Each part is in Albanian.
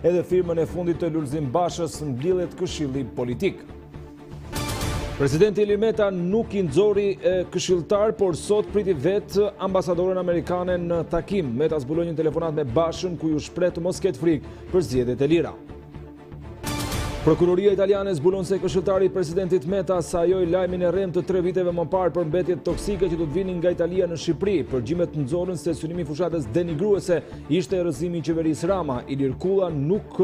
edhe firmën e fundit të Lulzim Bashës mbyllet Këshilli Politik. Presidenti Ilir Meta nuk I nxori këshilltar, por sot priti vetë ambasadoren amerikane në takim. Meta zbuloi një telefonat me Bashën ku ju shpreh të mos ketë frikë për zgjedhjet e lira. Prokuroria italiane zbulon se këshilltari I presidentit Meta sajoi lajmin e rrem të 3 viteve më parë për mbetjet toksike që do të vinin nga Italia në Shqipëri. Përgjimet nxorën se synimi I fushatës denigruese ishte rrëzimi I qeverisë Rama. Ilir Kulla nuk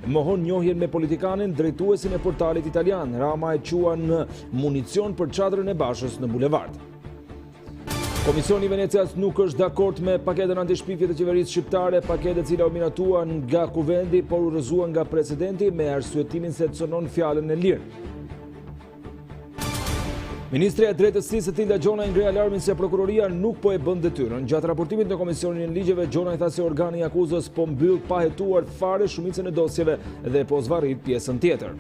mohon njohjen me politikanin drejtuesin e portalit italian. Rama e quan municion për çadrën e Bashës në bulevard. Komisioni I Venecias nuk është dakord me paketën antishpifje të qeverisë shqiptare, paketë e cila u miratuan nga kuvendi, por u rrëzuan nga presidenti me arsyetimin se cënon fjalën e lirë. Ministria e Drejtësisë Tilda Gjona I ngre alarmin se prokuroria nuk po e bën detyrën. Gjatë raportimit në Komisionin e Ligjeve, Gjona I tha se organi I akuzës po mbyll pa hetuar fare shumicën e dosjeve dhe po zvarrit pjesën tjetër.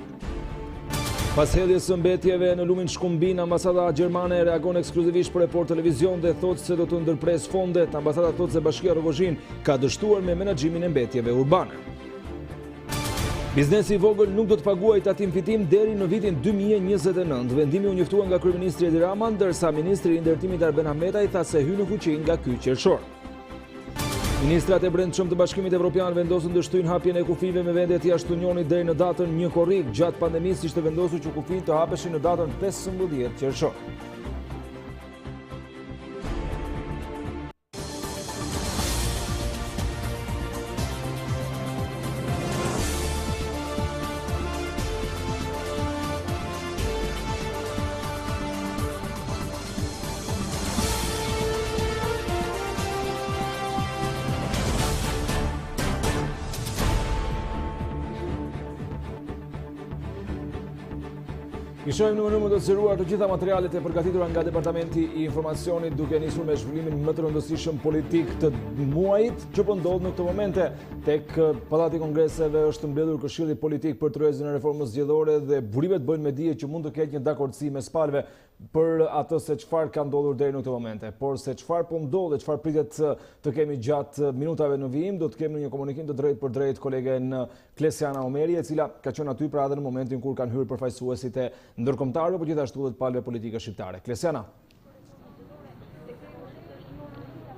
Pas hedhjes së mbetjeve në lumin Shkumbin, ambasada gjermane reagon ekskluzivisht për report televizion dhe thotë se do të ndërpres fondet. Ambasada thotë se Bashkia Rogozhin ka dështuar me menaxhimin e mbetjeve urbane. Biznesi I vogël nuk do të paguajë tatim fitim deri në vitin 2029. Vendimi u njoftua nga kryeministri Edi Rama, ndërsa ministri I ndërtimit Arben Ahmetaj tha se hyn në fuqi nga ky qershor. Ministrat e brendshëm të Bashkimit Evropian vendosën të shtyjnë hapjen e kufive me vendet jashtë Unionit deri në datën 1 korrik. Gjatë pandemisë ishte vendosur që kufit të hapeshin në datën 15 qershor. I shohim në mënyrë të zëruar të gjitha materialet e përgatitura nga Departamenti I Informacionit, duke nisur me zhvillimin më të rëndësishëm politik të muajit që po ndodh në këtë momente. Tek Pallati I Kongreseve është mbledhur Këshilli Politik për tërheqjen e reformës zgjedhore dhe burimet bëjnë me dije që mund të ketë një dakordsi mes palëve për atë se çfarë ka ndodhur deri në këtë momente. Por se çfarë po ndodh dhe çfarë pritet të kemi gjatë minutave në vijim, do të kemi një komunikim të drejtë për drejtë kolegen Klesiana Omeri, e cila ka qenë aty pra edhe në momentin kur kanë hyrë përfaqësuesit e ndërkombëtarëve, por gjithashtu edhe të palëve politike shqiptare. Klesiana.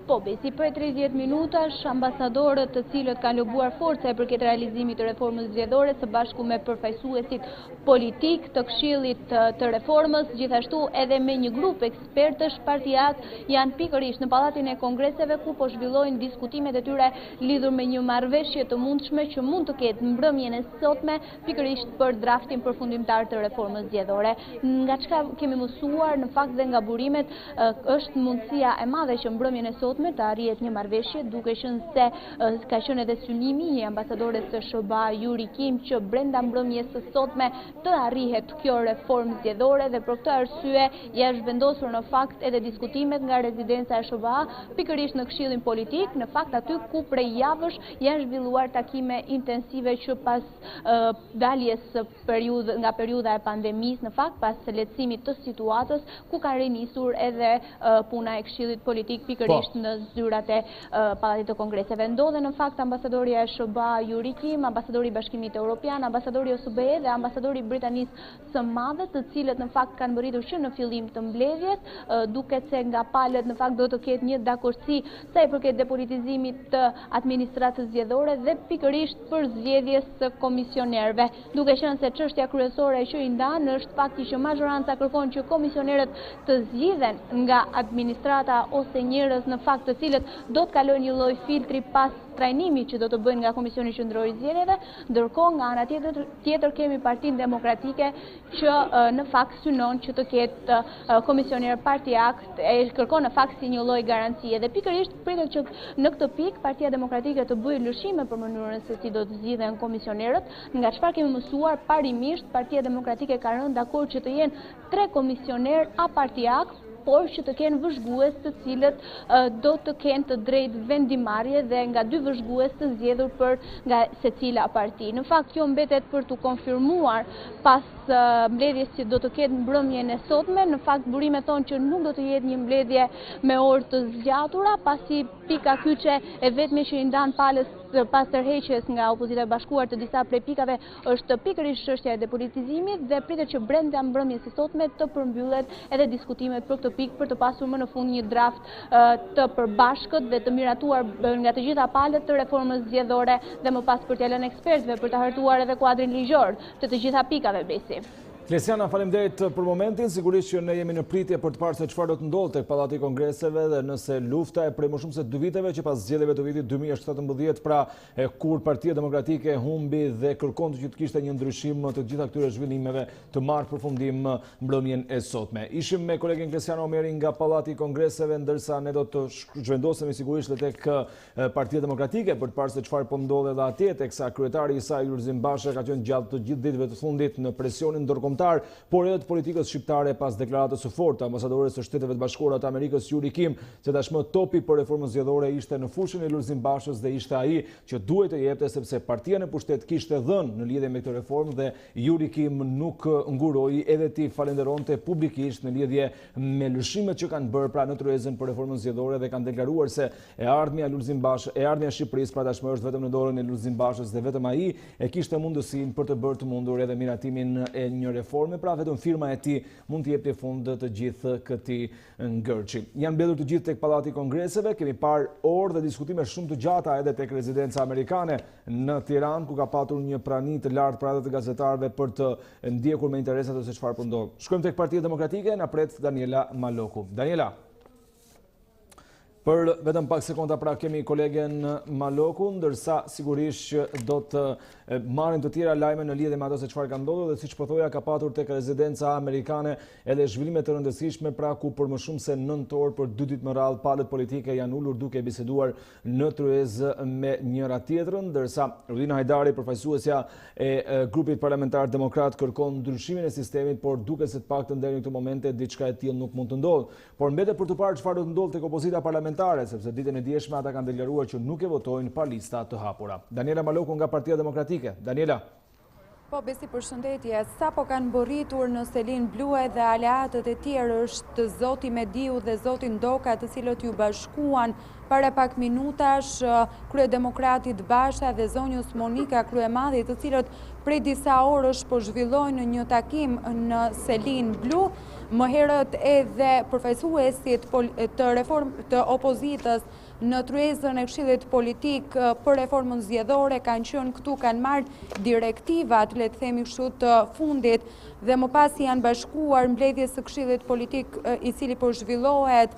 Po, besi për 30 minutash, ambasadorët të cilët kanë lobuar forca për këtë realizimit të reformës zgjedhore së bashku me përfaqësuesit politik të Këshillit të reformës, gjithashtu edhe me një grup ekspertësh partijak, janë pikërisht në Pallatin e Kongreseve ku po zhvillojnë diskutimet e tyre lidhur me një marrëveshje të mundshme që mund të ketë mbrëmjen e sotme pikërisht për draftin përfundimtar të reformës zgjedhore. Nga çka kemi mësuar në fakt dhe nga burimet është mundësia e madhe që mbrëmjen e sotme të arrihet një marrëveshje, duke qenë se ka qenë edhe synimi I ambasadores së SHBA Yuri Kim që brenda mbrëmjes së sotme të arrihet kjo reformë zgjedhore dhe për këtë arsye janë vendosur në fakt edhe diskutimet nga rezidenca e SHBA pikërisht në Këshillin Politik, në fakt aty ku prej javësh janë zhvilluar takime intensive që pas daljes nga periudha e pandemisë, në fakt pas lehtësimit të situatës ku ka rinisur edhe puna e Këshillit Politik pikërisht në zyrat e Pallatit të Kongreseve. Ndodhen në fakt ambasadori e SHBA Yuri Kim, ambasadori I Bashkimit Evropian, ambasadori I OSBE dhe ambasadori I Britanisë së Madhe, të cilët në fakt kanë mbërritur që në fillim të mbledhjes, duket se nga palët në fakt do të ketë një dakordsi sa I përket depolitizimit të administratës zgjedhore dhe pikërisht për zgjedhjes së komisionerëve. Duke qenë se çështja kryesore që I ndan është fakti që mazhoranca kërkon që komisionerët të zgjidhen nga administrata ose njerëz në fakt të cilët do të kalojnë një lloj filtri pas trajnimit që do të bëjnë nga Komisioni Qendror I Zgjedhjeve, ndërkohë nga ana tjetër kemi Partinë Demokratike që në fakt synon që të ketë komisioner partijak, kërkon në fakt si një lloj garancie dhe pikërisht pritet që në këtë pikë Partia Demokratike të bëjë lëshime për mënyrën se si do të zgjidhen komisionerët. Nga çfarë kemi mësuar, parimisht Partia Demokratike ka rënë dakord që të jenë 3 komisioner apartijak, por që të kenë vëzhgues të cilët do të kenë të drejtë vendimarrje dhe nga 2 vëzhgues të zgjedhur për nga secila parti. Në fakt kjo mbetet për të konfirmuar pas mbledhjes që do të ketë mbrëmjen e sotme. Në fakt burimet thonë që nuk do të jetë një mbledhje me orë të zgjatura, pasi pika kyçe e vetme që I ndan palës pas tërheqjes nga opozita e bashkuar të disa prej pikave është pikërisht çështja e depolitizimit dhe pritet që brenda mbrëmjes së sotme të përmbyllet edhe diskutimet për këtë pikë për të pasur më në fund një draft të përbashkët dhe të miratuar nga të gjitha palët të reformës zgjedhore dhe më pas për t'ia lënë ekspertëve për të hartuar edhe kuadrin ligjor të gjitha pikave Besi. Klesiana, faleminderit për momentin, sigurisht që ne jemi në pritje për të parë se çfarë do të ndodhë tek Pallati i Kongreseve dhe nëse lufta e prej më shumë se 2 viteve që pas zgjedhjeve të vitit 2017, pra kur Partia Demokratike humbi dhe kërkonte që të kishte një ndryshim të gjitha këtyre zhvillimeve të marrë përfundim mbrëmjen e sotme. Ishim me kolegen Klesiana Omeri nga Pallati i Kongreseve, ndërsa ne do të zhvendosemi sigurisht edhe tek Partia Demokratike për të parë se çfarë po ndodh edhe atje, teksa kryetari i saj Lulzim Basha ka qenë gjatë të gjithë ditëve të fundit në presionin ndërkombëtar, por edhe të politikës shqiptare pas deklaratës së fortë të ambasadores së Shteteve të Bashkuara të Amerikës Yuri Kim, se tashmë topi për reformën zgjedhore ishte në fushën e Lulzim Bashës dhe ishte ai që duhet të jepte sepse partia në pushtet kishte dhënë në lidhje me këtë reformë dhe Yuri Kim nuk nguroi edhe ti falenderonte publikisht në lidhje me lëshimet që kanë bërë pra në tryezën për reformën zgjedhore dhe kanë deklaruar se e ardhmja Lulzim Bashë, e ardhmja e Shqipërisë pra tashmë është vetëm në dorën e Lulzim Bashës dhe vetëm ai e kishte mundësinë për të bërë të mundur edhe miratimin e një reforme, pra vetëm firma e tij mund të jepte fund të gjithë këtij ngërçi. Janë mbledhur të gjithë tek Pallati i Kongreseve, kemi parë orë dhe diskutime shumë të gjata edhe tek rezidenca amerikane në Tiranë, ku ka patur një prani të lartë pra edhe të gazetarëve për të ndjekur me interes ato se çfarë po ndodh. Shkojmë tek Partia Demokratike, na pret Daniela Maloku. Daniela, për vetëm pak sekonda pra kemi kolegen Maloku, ndërsa sigurisht që do të marrin të tjera lajme në lidhje me ato se çfarë ka ndodhur dhe siç po thoja ka patur tek rezidenca amerikane edhe zhvillime të rëndësishme pra ku për më shumë se 9 orë për 2 ditë më radhë palët politike janë ulur duke biseduar në tryezë me njëra tjetrën, ndërsa Rudina Hajdari, përfaqësuesja e grupit parlamentar demokrat, kërkon ndryshimin e sistemit, por duket se të paktën deri në këtë momente diçka e tillë nuk mund të ndodhë. Por mbetet për të parë çfarë do të ndodhë tek opozita parlamentare, sepse ditën e dieshme ata kanë deklaruar që nuk e votojnë pa lista të hapura. Daniela Maloku nga Partia Demokratike. Daniela. Po, Besi, përshëndetje. Sa po kanë mbërritur në selin blue dhe aleatët e tjerë është zoti Mediu dhe zoti Ndoka, të cilët ju bashkuan para pak minutash kryedemokratit Basha dhe zonjës Monika Kryemadhi, të cilët prej disa orësh po zhvillojnë një takim në selin blu. Më herët edhe përfaqësuesit të opozitës në tryezën e Këshillit Politik për reformën zgjedhore kanë qenë këtu, kanë marrë direktivat, le të themi kështu, të fundit dhe më pas janë bashkuar mbledhjes së Këshillit Politik i cili po zhvillohet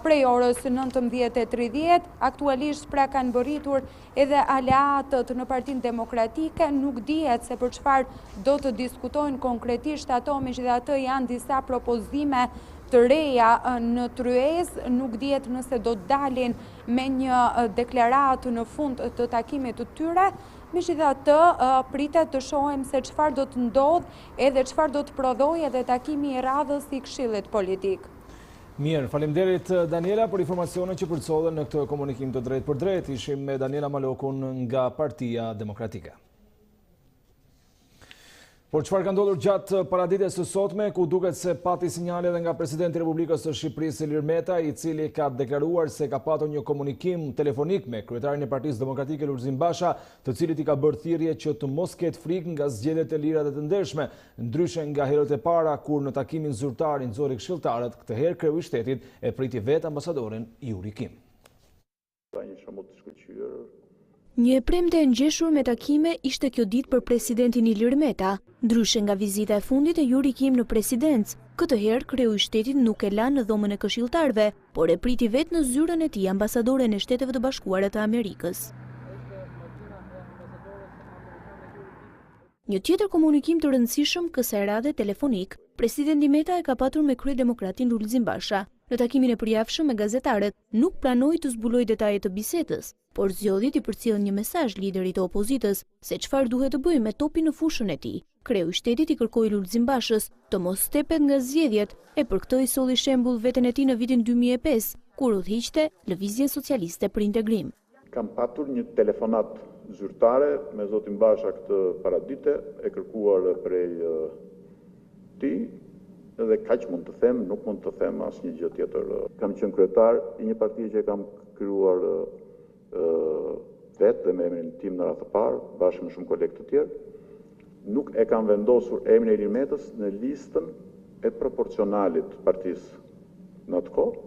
prej orës 19:30. Aktualisht pra kanë mbërritur edhe aleatët në Partinë Demokratike, nuk dihet se për çfarë do të diskutojnë konkretisht ato, megjithatë janë disa propozime të reja në tryezë, nuk dihet nëse do të dalin me një deklaratë në fund të takimit të tyre. Megjithatë, pritet të shohim se çfarë do të ndodhë edhe çfarë do të prodhojë edhe takimi i radhës i Këshillit Politik. Mirë, faleminderit Daniela për informacionet që përcjellën në këtë komunikim të drejtë për drejtë. Ishim me Daniela Malokun nga Partia Demokratike. Por çfarë ka ndodhur gjatë paradites së sotme, ku duket se pati sinjale edhe nga presidenti i Republikës së Shqipërisë Ilir Meta, i cili ka deklaruar se ka patur një komunikim telefonik me kryetarin e Partisë Demokratike Lulzim Basha, të cilit i ka bërë thirrje që të mos ketë frikë nga zgjedhjet e lira dhe të ndershme, ndryshe nga herët e para kur në takimin zyrtar i nxorri këshilltarët, këtë herë kreu i shtetit e priti vetë ambasadoren Yuri Kim. Një e premte e ngjeshur me takime ishte kjo ditë për presidentin Ilir Meta, ndryshe nga vizita e fundit e Yuri Kim në presidencë. Këtë herë kreu i shtetit nuk e la në dhomën e këshilltarëve, por e priti vetë në zyrën e tij ambasadoren e Shteteve të Bashkuara të Amerikës. Një tjetër komunikim të rëndësishëm kësaj radhe telefonik, presidenti Meta e ka patur me kryedemokratin Lulzim Basha. Në takimin e përjavshëm me gazetarët, nuk pranoi të zbulojë detajet të bisedës, por zgjodhi të përcjellë një mesazh liderit të opozitës se çfarë duhet të bëjë me topin në fushën e tij. Kreu i shtetit i kërkoi Lulzim Bashës të mos tepet nga zgjedhjet e për këtë i solli shembull veten e tij në vitin 2005, kur udhëhiqte Lëvizjen Socialiste për Integrim. Kam patur një telefonat zyrtare me zotin Basha këtë paradite, e kërkuar prej tij. Edhe kaq mund të them, nuk mund të them asnjë gjë tjetër. Kam qenë kryetar i një partie që kam krijuar vetë dhe me emrin tim në radhë të parë, bashkë me shumë kolegë të tjerë, nuk e kanë vendosur emrin e Ilir Metës në listën e proporcionalit të partisë në atë kohë,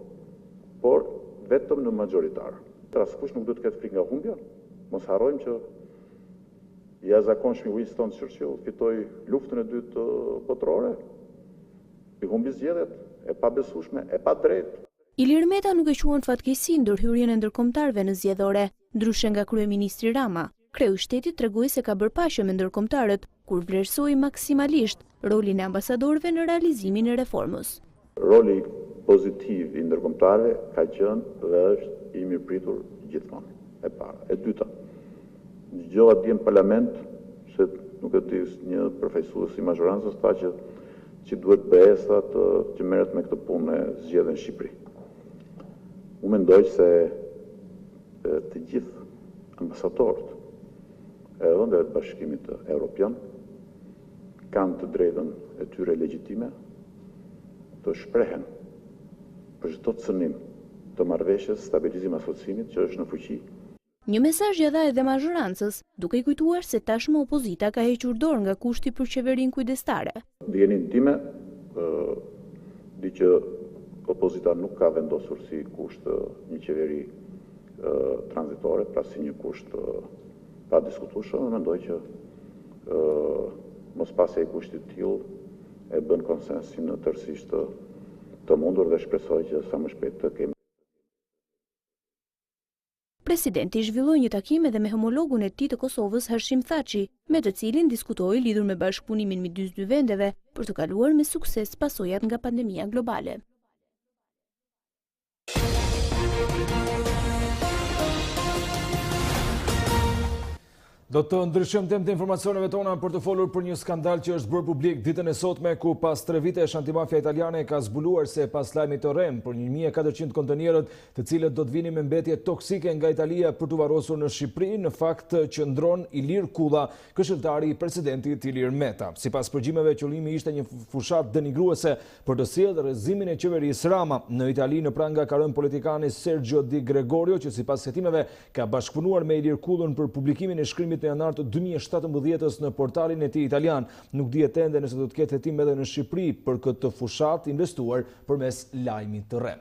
por vetëm në magjoritar. Askush nuk duhet të ketë frikë nga humbja. Mos harrojmë që i jashtëzakonshmi Winston Churchill fitoi luftën e dytë botërore. I humbi zgjedhjet, e pabesueshme, e padrejtë. Ilir Meta nuk e quan fatkeqësi ndërhyrjen e ndërkombëtarëve në zgjedhore, ndryshe nga kryeministri Rama. Kreu i shtetit tregoi se ka bërë paqe me ndërkombëtarët, kur vlerësoi maksimalisht rolin e ambasadorëve në realizimin e reformës. Roli pozitiv i ndërkombëtarëve ka qenë dhe është i mirëpritur gjithmonë. E para. E dyta, dëgjova dje në parlament se nuk e di një përfaqësues i mazhorancës tha që duhet BE-sa që merret me këtë punë e zgjedhjen në Shqipëri. Unë mendoj se të gjithë ambasadorët edhe në Bashkimit Evropian kanë të drejtën e tyre legjitime të shprehen për çdo cënim të marrëveshjes stabilizim asociimit që është në fuqi. Një mesazh ja dha edhe mazhorancës, duke i kujtuar se tashmë opozita ka hequr dorë nga kushti për qeverinë kujdestare. Ndjenin time di që opozita nuk ka vendosur si kusht një qeveri tranzitore, pra si një kusht pa diskutueshëm, mendoj që mos pasja i kushtit të tillë e bën konsensin në tërësisht të mundur dhe shpresoj që sa më shpejt të kemi. Presidenti zhvilloi një takim edhe me homologun e tij të Kosovës, Hashim Thaçi, me të cilin diskutoi lidhur me bashkëpunimin midis dy vendeve për të kaluar me sukses pasojat nga pandemia globale. Do të ndryshojmë temë të informacioneve tona për të folur për një skandal që është bërë publik ditën e sotme, ku pas 3 vitesh antimafia italiane ka zbuluar se pas lajmit të rrem për 1400 kontenierët të cilët do të vinin me mbetje toksike nga Italia për të varrosur në Shqipëri, në fakt qëndron Ilir Kulla, këshilltari i presidentit Ilir Meta. Sipas përgjimeve, qëllimi ishte një fushat denigruese për të sjellë rrezimin e qeverisë Rama. Në Itali në pranga ka rënë politikani Sergio Di Gregorio, që sipas hetimeve ka bashkëpunuar me Ilir Kullën për publikimin e shkrimit në janar të 2017 në portalin e tij italian. Nuk dihet ende nëse do të ketë hetim edhe në Shqipëri për këtë fushat investuar përmes lajmit të rrem.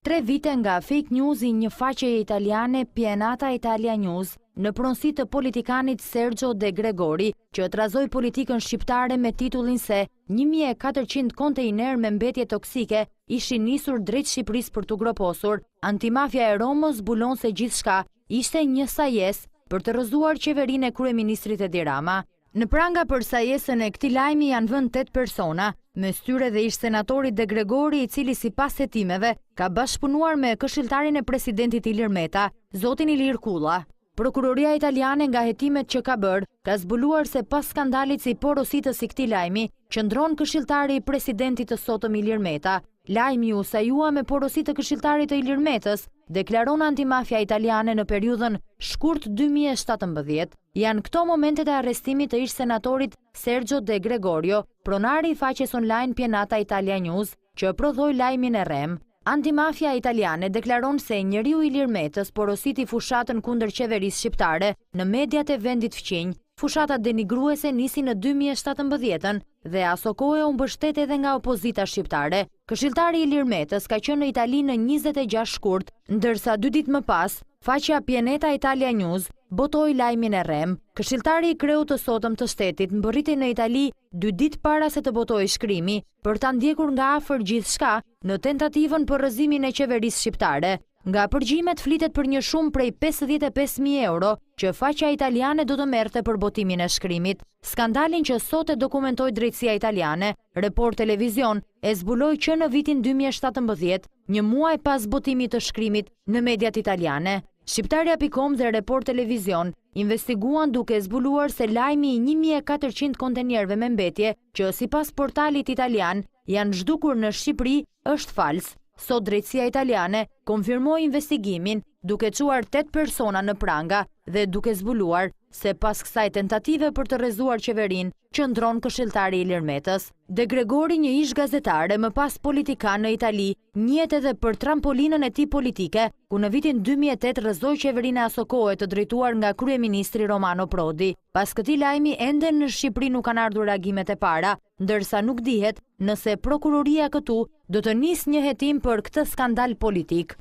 3 vite nga fake news i një faqe italiane, Pienata Italia News, në pronësi të politikanit Sergio De Gregori, që trazoi politikën shqiptare me titullin se 1400 kontejner me mbetje toksike ishin nisur drejt Shqipërisë për t'u groposur, antimafia e Romës zbulon se gjithçka ishte një sajes për të rrëzuar qeverinë e kryeministrit Edi Rama. Në pranga për sajesën e këtij lajmi janë vënë 8 persona, mes tyre dhe ish senatori De Gregori, i cili sipas hetimeve ka bashkëpunuar me këshilltarin e presidentit Ilir Meta, zotin Ilir Kulla. Prokuroria italiane nga hetimet që ka bërë, ka zbuluar se pas skandalit si porositës i këtij lajmi, qëndron këshilltari i presidentit të sotëm Ilir Meta. Lajmi u sajua me porosit të këshilltarit të Ilir Metës, deklaron antimafia italiane në periudhën shkurt 2017. Janë këto momentet e arrestimit të ish senatorit Sergio De Gregorio, pronari i faqes online Pienata Italia News, që prodhoi lajmin e rrem. Antimafia italiane deklaron se njeriu Ilir Metës porositi fushatën kundër qeverisë shqiptare në mediat e vendit fqinj. Fushata denigruese nisi në 2017 dhe aso kohë u mbështet edhe nga opozita shqiptare. Këshilltari Ilir Metës ka qenë në Itali në 26 shkurt, ndërsa 2 ditë më pas, faqja Pieneta Italia News botoi lajmin e rrem. Këshilltari i kreut të sotëm të shtetit mbërriti në Itali 2 ditë para se të botoi shkrimi, për ta ndjekur nga afër gjithçka në tentativën për rrëzimin e qeverisë shqiptare. Nga përgjimet flitet për një shumë prej 55.000 euro që faqja italiane do të merrte për botimin e shkrimit. Skandalin që sot e dokumentoi drejtësia italiane, Report Televizion e zbuloi që në vitin 2017, një muaj pas botimit të shkrimit në mediat italiane, Shqiptarja.com dhe Report Televizion investiguan duke zbuluar se lajmi i 1400 kontenierëve me mbetje që sipas portalit italian janë zhdukur në Shqipëri është fals. Sot drejtësia italiane konfirmoi investigimin duke çuar 8 persona në pranga dhe duke zbuluar se pas kësaj tentative për të rrezuar qeverinë, qëndron këshilltari Ilir Metës. De Gregori, një ish gazetare, më pas politikan në Itali, njihet edhe për trampolinën e tij politike, ku në vitin 2008 rrezoi qeverinë e Asokoe të drejtuar nga kryeministri Romano Prodi. Pas këtij lajmi ende në Shqipëri nuk kanë ardhur reagimet e para, ndërsa nuk dihet nëse prokuroria këtu do të nisë një hetim për këtë skandal politik.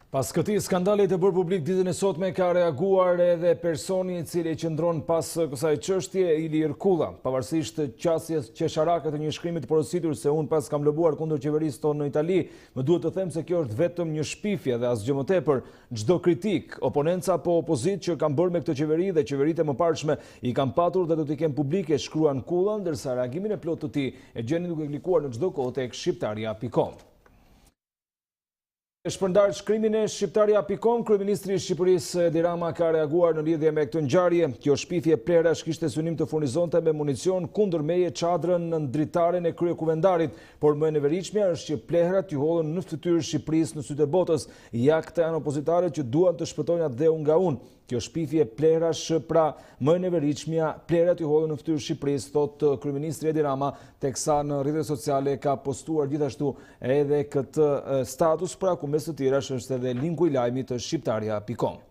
Pas këtij skandali të bërë publik ditën e sotme ka reaguar edhe personi i cili qëndron pas kësaj çështje, Ili Irkulla, pavarësisht qasjes qesharake të një shkrimi të porositur se unë pas kam lobuar kundër qeverisë tonë në Itali, më duhet të them se kjo është vetëm një shpifje dhe asgjë më tepër. Çdo kritik, oponenca apo opozit që kanë bërë me këtë qeveri dhe qeveritë e mëparshme i kanë patur dhe do t'i kenë publike, shkruan Kulla, ndërsa reagimin e plot të tij e gjeni duke klikuar në çdo kohë tek shqiptaria.com. E shpërndar shkrimin e shqiptaria.com, kryeministri i Shqipërisë Edi Rama ka reaguar në lidhje me këtë ngjarje. Kjo shpifje plerash kishte synim të furnizonte me municion kundër meje çadrën në dritaren e kryekuvendarit, por më e neveritshmja është që plehrat ju hodhën në fytyrë Shqipërisë në sytë e botës. Ja këta janë opozitare që duan të shpëtojnë atë dheu nga unë. Kjo shpifje plerash pra më e neveritshmja, plerat ju hodhën në fytyrë Shqipërisë, thot kryeministri Edi Rama, teksa në rrjetet sociale ka postuar gjithashtu edhe këtë status, pra ku mes të tjerash është edhe linku i lajmit të shqiptaria.com.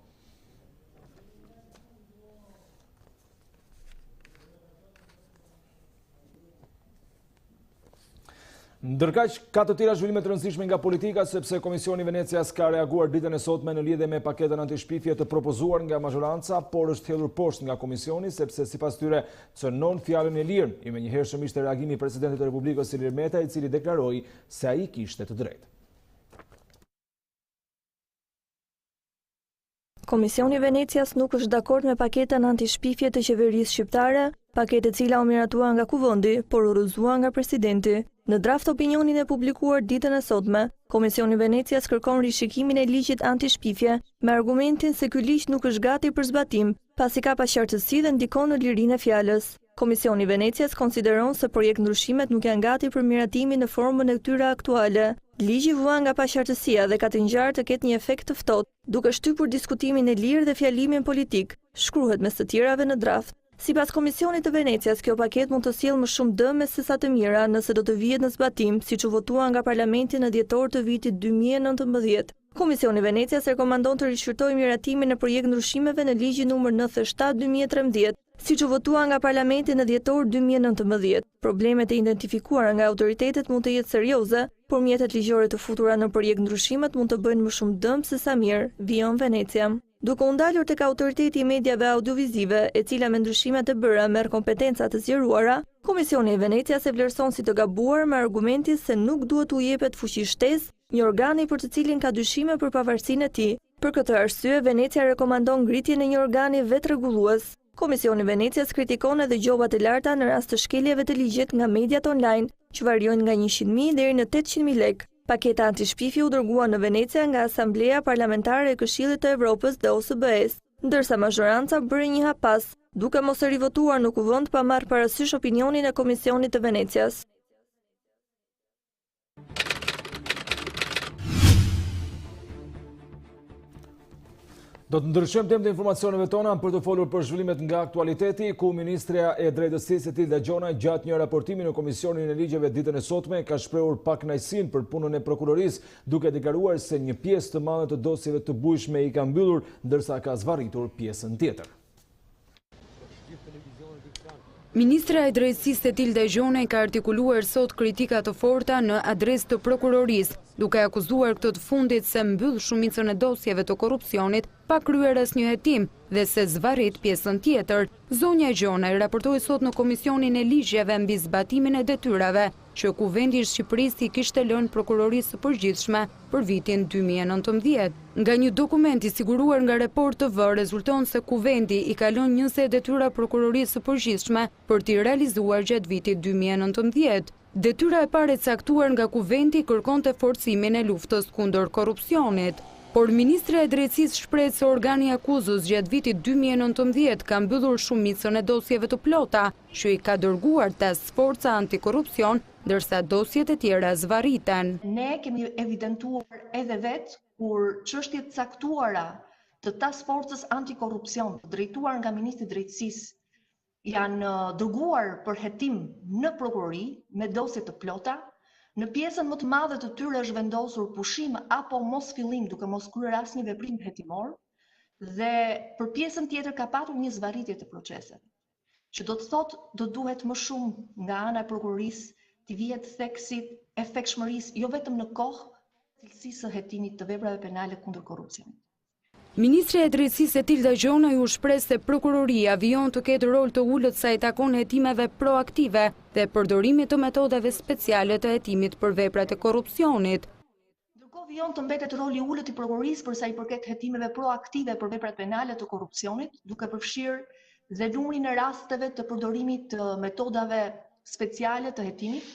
Ndërkaq, ka të tjera zhvillime të rëndësishme nga politika, sepse Komisioni Venecias ka reaguar ditën e sotme në lidhje me paketën antishpifje të propozuar nga mazhoranca, por është hedhur poshtë nga Komisioni, sepse sipas tyre cënon fjalën e lirë. I menjëhershëm ishte reagimi i presidentit të Republikës Ilir Meta, i cili deklaroi se ai kishte të drejtë. Komisioni Venecias nuk është dakord me paketën antishpifje të qeverisë shqiptare, paketë e cila u miratua nga Kuvendi, por u rrëzua nga presidenti. Në draft opinionin e publikuar ditën e sotme, Komisioni Venecias kërkon rishikimin e ligjit antishpifje me argumentin se ky ligj nuk është gati për zbatim, pasi ka paqartësi dhe ndikon në lirinë e fjalës. Komisioni Venecias konsideron se projekt ndryshimet nuk janë gati për miratimin në formën e këtyre aktuale. Ligji vuan nga paqartësia dhe ka të ngjarë të ketë një efekt të ftohtë, duke shtypur diskutimin e lirë dhe fjalimin politik, shkruhet mes të tjerave në draft. Sipas Komisionit të Venecias, kjo paketë mund të sjellë më shumë dëm se sa të mira nëse do të vihet në zbatim, siç u votua nga Parlamenti në dhjetor të vitit 2019. Komisioni Venecias rekomandon të rishqyrtojë miratimin e projekt ndryshimeve në ligjin numër 97/2013, siç u votua nga Parlamenti në dhjetor 2019. Problemet e identifikuara nga autoritetet mund të jetë serioze, por mjetet ligjore të futura në projekt ndryshimet mund të bëjnë më shumë dëm se sa mirë, vijon Venecia. Duke u ndalur tek autoriteti i mediave audiovizive, e cila me ndryshimet e bëra merr kompetenca të zgjeruara, Komisioni i Venecias e vlerëson si të gabuar me argumentin se nuk duhet u jepet fuqi shtesë një organi për të cilin ka dyshime për pavarësinë e tij. Për këtë arsye, Venecia rekomandon ngritjen e një organi vetrregullues. Komisioni i Venecias kritikon edhe gjobat e larta në rast të shkeljeve të ligjit nga mediat online, që variojnë nga 100.000 deri në 800.000 lekë. Paketa antishpifje u dërgua në Venecia nga Asambleja Parlamentare e Këshillit të Evropës dhe OSBE-s, ndërsa mazhoranca bëri një hap pas, duke mos e rivotuar në Kuvend pa marrë parasysh opinionin e Komisionit të Venecias. Do të ndryshojmë temë të informacioneve tona për të folur për zhvillimet nga aktualiteti, ku Ministrja e Drejtësisë Tilda Gjona gjatë një raportimi në Komisionin e Ligjeve ditën e sotme ka shprehur pakënaqësinë për punën e prokurorisë, duke deklaruar se një pjesë të madhe të dosjeve të bujshme i ka mbyllur, ndërsa ka zvarritur pjesën tjetër. Ministra e Drejtësisë Tilda Gjona ka artikuluar sot kritika të forta në adresë të prokurorisë, duke akuzuar këtë të fundit se mbyll shumicën e dosjeve të korrupsionit pa kryer asnjë hetim dhe se zvarrit pjesën tjetër. Zonja Gjona i raportoi sot në Komisionin e Ligjeve mbi zbatimin e detyrave që Kuvendi i Shqipërisë i kishte lënë prokurorisë së përgjithshme për vitin 2019. Nga një dokument i siguruar nga Report TV rezulton se Kuvendi i ka lënë 20 detyra prokurorisë së përgjithshme për t'i realizuar gjatë vitit 2019. Detyra e parë e caktuar nga Kuvendi kërkonte forcimin e luftës kundër korrupsionit. Por Ministra e Drejtësisë shpreh se organi akuzës gjatë vitit 2019 ka mbyllur shumicën e dosjeve të plota që i ka dërguar task forca antikorrupsion, ndërsa dosjet e tjera zvarriten. Ne kemi evidentuar edhe vetë kur çështjet caktuara të task forcës antikorrupsion, drejtuar nga Ministri i Drejtësisë, janë dërguar për hetim në prokurori me dosje të plota. Në pjesën më të madhe të tyre është vendosur pushim apo mos fillim duke mos kryer asnjë veprim hetimor, dhe për pjesën tjetër ka patur një zvarritje të proceseve, që do të thotë do duhet më shumë nga ana e prokurorisë të vihet theksit efektshmërisë jo vetëm në kohë, cilësisë së hetimit të veprave penale kundër korrupsionit. Ministri e Drejtësisë Tilda Gjonaj u shpreh se prokuroria vijon të ketë rol të ulët sa i takon hetimeve proaktive dhe përdorimit të metodave speciale të hetimit për veprat e korrupsionit. Ndërkohë vijon të mbetet roli i ulët i prokurorisë për sa i përket hetimeve proaktive për veprat penale të korrupsionit, duke përfshirë dhe numrin e rasteve të përdorimit të metodave speciale të hetimit,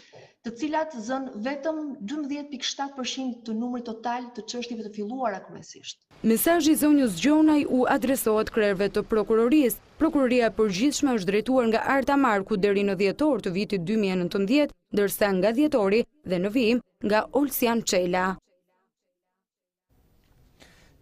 të cilat zënë vetëm 12.7% të numrit total të çështjeve të filluara kryesisht. Mesazhi i zonjës Gjonaj u adresohet krerëve të prokurorisë. Prokuroria e përgjithshme është drejtuar nga Arta Marku deri në dhjetor të vitit 2019, ndërsa nga dhjetori dhe në vijim nga Olsian Çela.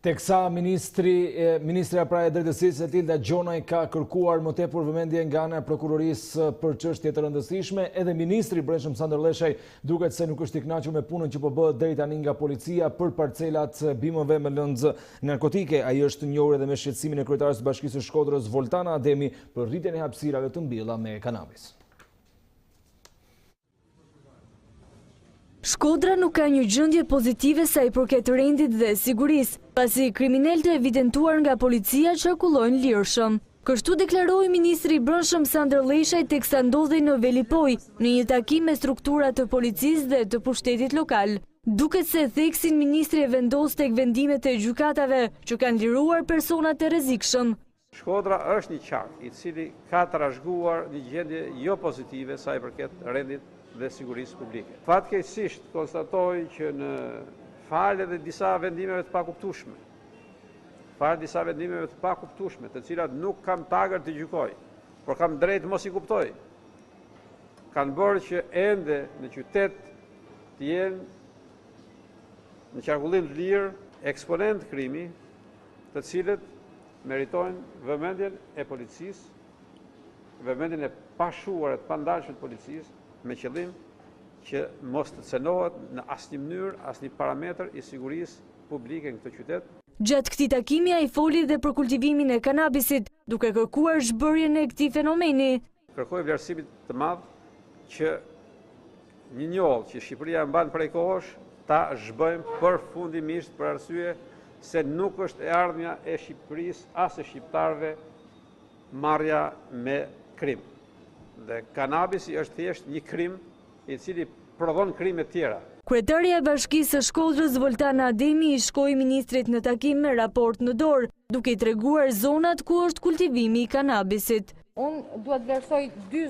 Teksa Ministrja pra e Drejtësisë Tilda Gjonaj ka kërkuar më tepër vëmendje nga ana e prokurorisë për çështje të rëndësishme, edhe ministri i Brendshëm Sandor Leshaj duket se nuk është i kënaqur me punën që po bëhet deri tani nga policia për parcelat bimëve me lëndë narkotike. Ai është njohur edhe me shqetësimin e kryetares së Bashkisë së Shkodrës Voltana Ademi për rritjen e hapësirave të mbjella me kanabis. Shkodra nuk ka një gjendje pozitive sa i përket rendit dhe sigurisë, pasi kriminalët evidentuar nga policia qarkullojnë lirshëm. Kështu deklaroi ministri i Brendshëm Sandor Leshaj teksa ndodhej në Velipoj në një takim me struktura të policisë dhe të pushtetit lokal. Duket se theksin ministri e vendos tek vendimet e gjykatave që kanë liruar persona të rrezikshëm. Shkodra është një qark i cili ka trashëguar një gjendje jo pozitive sa i përket rendit dhe sigurisë publike. Fatkeqësisht konstatoj që në falë dhe disa vendimeve të pakuptueshme, të cilat nuk kam pagër të gjykoj, por kam drejt mos i kuptoj, kanë bërë që ende në qytet të jenë në qarkullim të lirë eksponent krimi, të cilët meritojnë vëmendjen e policisë, vëmendjen e pashuar e të pandalshme të policisë, me qëllim që mos të cenohet në asnjë mënyrë, asnjë parametër i sigurisë publike në këtë qytet. Gjatë këtij takimi ai foli dhe për kultivimin e kanabisit, duke kërkuar zhbërjen e këtij fenomeni. Kërkoj vlerësimit të madh që një njollë që Shqipëria mban prej kohësh ta zhbëjmë përfundimisht për arsye se nuk është e ardhmja e Shqipërisë as e shqiptarëve marrja me krim. Dhe kanabisi është thjesht një krim i cili prodhon krime të tjera. Kryetaria e Bashkisë së Shkodrës Voltana Ademi i shkoi ministrit në takim me raport në dorë, duke i treguar zonat ku është kultivimi i kanabisit. Unë duhet vlerësoj 3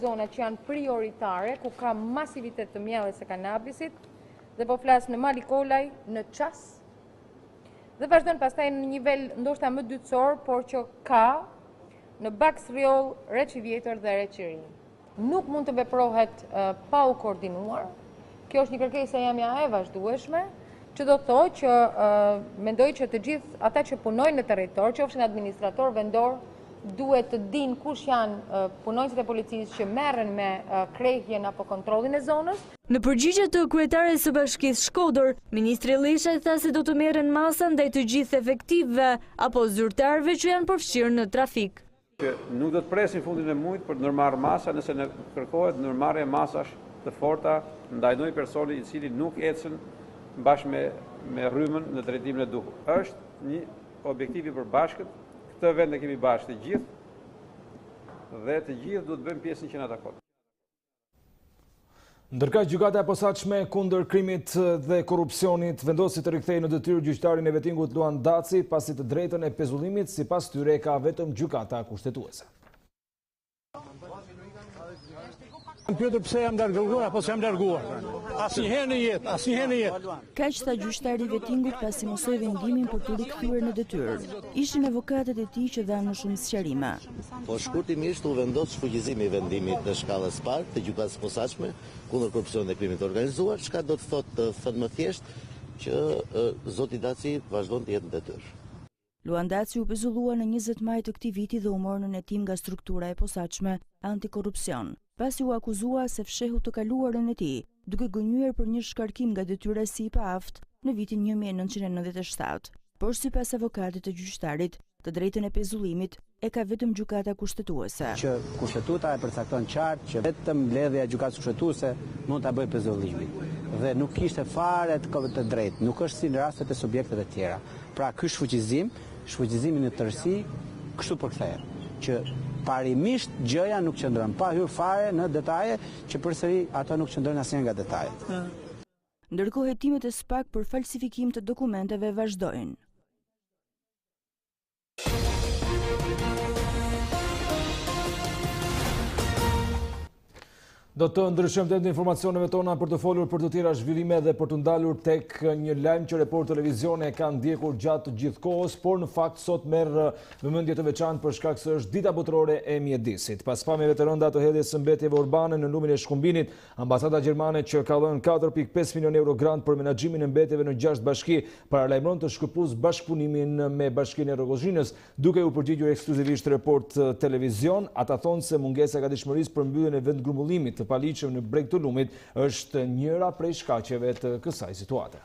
zona që janë prioritare, ku ka masivitet të mjellës së kanabisit, dhe po flas në Malikolaj, në Qas, dhe vazhdon pastaj në nivel ndoshta më dytësor, por që ka në Baks Riol, Reçi Vjetër dhe Reçi Ri. Nuk mund të veprohet pa u koordinuar. Kjo është një kërkesë jamja e vazhdueshme, që do të thotë që mendoj që të gjithë ata që punojnë në territor, qofshin administrator vendor, duhet të dinë kush janë punonjësit e policisë që merren me krehjen apo kontrollin e zonës. Në përgjigje të kryetares së Bashkisë Shkodër, ministri Leshaj tha se do të merren masa ndaj të gjithë efektivëve apo zyrtarëve që janë përfshirë në trafik. Nuk do të presim fundin e muajit për të ndërmarrë masa nëse ne kërkohet ndërmarrje masash të forta ndaj një personi i cili nuk ecën bashkë me rrymën në drejtimin e duhur. Është një objektiv i përbashkët, këtë vend ne kemi bashkë të gjithë dhe të gjithë duhet të bëjmë pjesën që na takon. Ndërkaq gjykata e posaçme kundër krimit dhe korrupsionit vendosi të rikthejë në detyrë gjyqtarin e vettingut Luan Daci, pasi të drejtën e pezullimit sipas tyre ka vetëm gjykata kushtetuese. Më pyetur pse jam larguar apo se jam larguar. Asnjëherë në jetë. Kaq tha gjyqtari i vettingut pasi mosoi vendimin për të rikthyer në detyrë. Ishin avokatët e tij që dhanë më shumë sqarime. Po shkurtimisht u vendos shfuqizimi i vendimit në shkallës parë të gjykatës posaçme kundër korrupsionit dhe krimit të organizuar, çka do të thotë thënë më thjesht që zoti Daci vazhdon të jetë në detyrë. Luandaci u pezullua në 20 maj të këtij viti dhe u morë në hetim nga struktura e posaçme antikorrupsion, pasi u akuzua se fshehu të kaluarën e tij, duke gënjur për një shkarkim nga detyresi i paaft në vitin 1997. Por sipas avokatit të gjyqtarit, të drejtën e pezullimit e ka vetëm gjykata kushtetuese. Që kushtetuta e përcakton qartë që vetëm mbledhja e gjykatës kushtetuese mund ta bëjë pezullimin. Dhe nuk kishte fare të drejtë, nuk është si në rastet e subjekteve tjera. Pra ky shfuqizimi në tërësi kështu përkthehet, që parimisht gjëja nuk qëndron, pa hyrë fare në detaje që përsëri ato nuk qëndrojnë asnjë nga detajet. Ndërkohë hetimet e SPAK për falsifikim të dokumenteve vazhdojnë. Do të ndryshojmë të informacioneve tona për të folur për të tjera zhvillime dhe për të ndalur tek një lajm që Report Televizione ka ndjekur gjatë gjithë kohës, por në fakt sot merr vëmendje të veçantë për shkak se është dita botërore e mjedisit. Pas pamjeve të rënda të hedhjes së mbetjeve urbane në lumin e Shkumbinit, ambasada gjermane që ka dhënë 4.5 milion euro grant për menaxhimin e mbetjeve në 6 bashki, paralajmëron të shkëpuz bashkëpunimin me Bashkinë e Rrogozhinës, duke u përgjigjur ekskluzivisht Report Televizion. Ata thonë se mungesa e gatishmërisë për mbylljen e vendgrumbullimit të paligjshëm në breg të lumit është njëra prej shkaqeve të kësaj situate.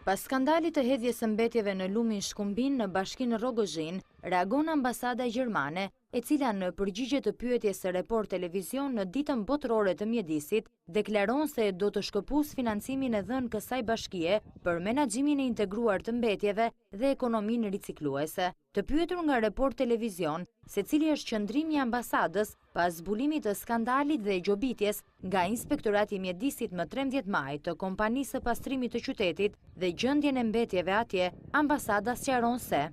Pas skandalit të hedhjes së mbetjeve në lumin Shkumbin në Bashkinë Rrogozhinë, reagon ambasada gjermane, e cila në përgjigje të pyetjes së Report Televizion në ditën botërore të mjedisit, deklaron se do të shkëpus financimin e dhënë kësaj bashkie për menaxhimin e integruar të mbetjeve dhe ekonominë ricikluese. Të pyetur nga Report Televizion se cili është qëndrimi i ambasadës pas zbulimit të skandalit dhe gjobitjes nga Inspektorati i Mjedisit më 13 maj të kompanisë së pastrimit të qytetit dhe gjendjen e mbetjeve atje, ambasada sqaron se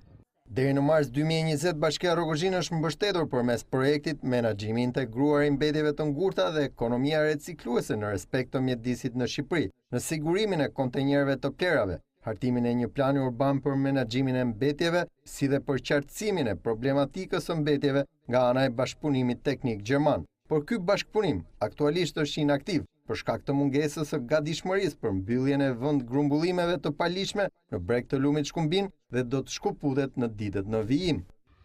deri në mars 2020, Bashkia Rrogozhinë është mbështetur përmes projektit Menaxhimi integruar i mbetjeve të ngurta dhe ekonomia recikluese në respekt të mjedisit në Shqipëri, në sigurimin e kontenjerëve të plerave, hartimin e një plani urban për menaxhimin e mbetjeve, si dhe për qartësimin e problematikës së mbetjeve nga ana e bashkëpunimit teknik gjerman. Por ky bashkëpunim aktualisht është inaktiv për shkak të mungesës së gatishmërisë për mbylljen e vendgrumbullimeve të paligjshme në breg të lumit Shkumbin dhe do të shkëputet në ditët në vijim.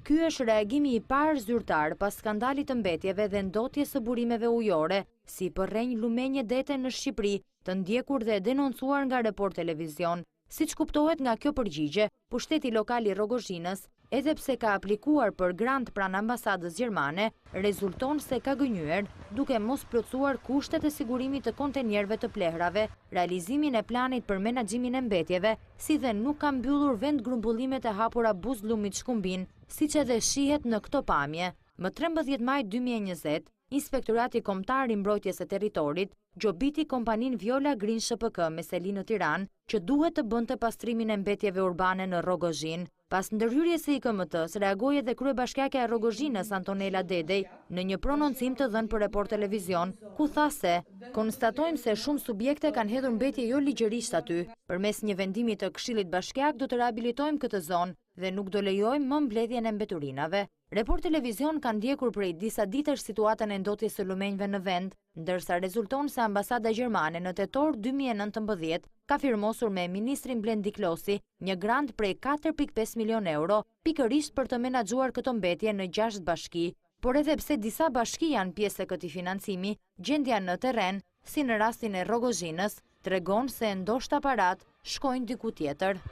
Ky është reagimi i parë zyrtar pas skandalit të mbetjeve dhe ndotjes së burimeve ujore, si përrenj lumenje dete në Shqipëri, të ndjekur dhe denoncuar nga Report Televizion. Siç kuptohet nga kjo përgjigje, pushteti lokal i Rrogozhinës, edhe pse ka aplikuar për grant pranë ambasadës gjermane, rezulton se ka gënjur duke mos plotësuar kushtet e sigurimit të kontenjerëve të plehrave, realizimin e planit për menaxhimin e mbetjeve, si dhe nuk ka mbyllur vendgrumbullimet e hapura buz lumit Shkumbin, siç edhe shihet në këto pamje. Më 13 maj 2020, Inspektorati Kombëtar i Mbrojtjes së Territorit gjobiti kompaninë Viola Green SHPK me seli në Tiranë, që duhet të bënte pastrimin e mbetjeve urbane në Rrogozhinë. Pas ndërhyrjes së IKMT-s, reagoi edhe kryebashkiakja e Rrogozhinës Antonela Dedej në një prononcim të dhënë për Report Televizion, ku tha se konstatojmë se shumë subjekte kanë hedhur mbetje jo ligjërisht aty. Përmes një vendimi të Këshillit Bashkiak do të rihabilitojmë këtë zonë dhe nuk do lejojmë më mbledhjen e mbeturinave. Report Televizion ka ndjekur prej disa ditësh situatën e ndotjes së lumenjve në vend, ndërsa rezulton se ambasada gjermane në tetor 2019 ka firmosur me ministrin Blendi Klosi një grant prej 4.5 milion euro, pikërisht për të menaxhuar këto mbetje në 6 bashki. Por edhe pse disa bashki janë pjesë e këtij financimi, gjendja në terren, si në rastin e Rrogozhinës, tregon se ndoshta parat shkojnë diku tjetër.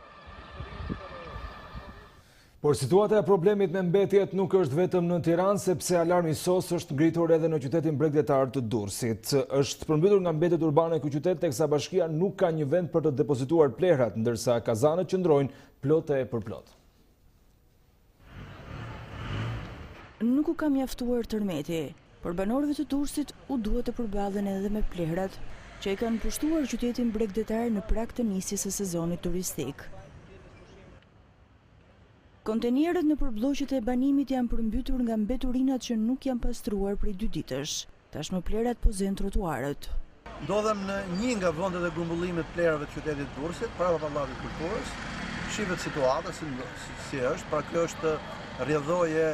Por situata e problemit me mbetjet nuk është vetëm në Tiranë, sepse alarmi SOS është ngritur edhe në qytetin bregdetar të Durrësit. Është përmbytur nga mbetjet urbane ky qytet, teksa bashkia nuk ka një vend për të depozituar plehrat, ndërsa kazanët qëndrojnë plote për plot. Nuk u ka mjaftuar tërmeti, por banorëve të Durrësit u duhet të përballen edhe me plehrat, që e kanë pushtuar qytetin bregdetar në prag të nisjes së sezonit turistik. Kontenierët në përbllogjet e banimit janë përmbytur nga mbeturinat që nuk janë pastruar prej 2 ditësh. Tashmë plerat po zen trotuarët. Ndodhem në një nga vendet e grumbullimit plerave të qytetit Durrësit, para pallatit kulturës. Shihet situata si është, pra kjo është rrjedhoje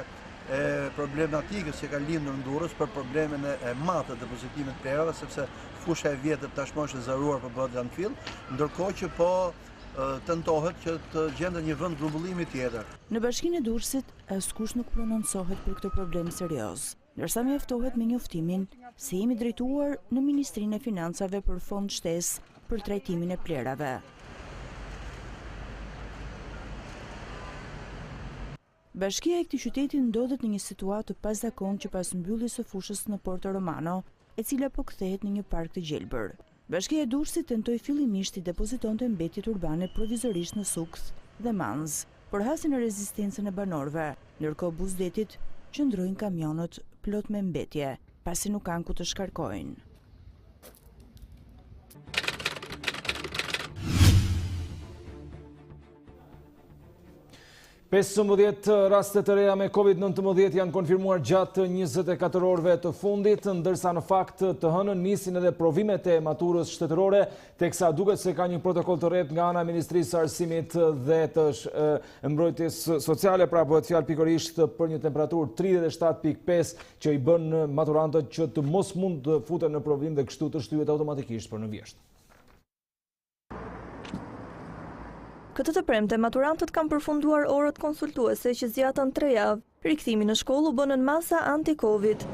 e problematikës që ka lindur në Durrës për problemin e madh të depozitimit të plerave, sepse fusha e vjetër tashmë është zëruar për bëhet landfill, ndërkohë që po tentohet që të gjendet një vend grumbullimi tjetër. Në Bashkinë e Durrësit, askush nuk prononcohet për këtë problem serioz, ndërsa mjaftohet me njoftimin se jemi drejtuar në Ministrinë e Financave për fond shtesë për trajtimin e plerave. Bashkia e këtij qyteti ndodhet në një situatë të pazakontë që pas mbylljes së fushës në Porto Romano, e cila po kthehet në një park të gjelbër. Bashkia e Durrësit tentoi fillimisht të depozitonte mbetjet urbane provizorisht në Sukth dhe Manz, por hasi në rezistencën e banorëve, ndërkohë Buzdetit qëndrojnë kamionët plot me mbetje, pasi nuk kanë ku të shkarkojnë. Pesëmbëdhjetë raste të reja me COVID-19 janë konfirmuar gjatë 24 orëve të fundit, ndërsa në fakt të hënën nisin edhe provimet e maturës shtetërore, teksa duket se ka një protokoll të rreth nga ana e Ministrisë së Arsimit dhe të Mbrojtjes Sociale, pra bëhet fjalë pikërisht për një temperaturë 37.5 që i bën maturantët që të mos mund të futen në provim dhe kështu të shtyhet automatikisht për në vjeshtë. Këtë të premte, maturantët kanë përfunduar orët konsultuese që zgjatën 3 javë. Rikthimi në shkollë u bën në masa anti-Covid.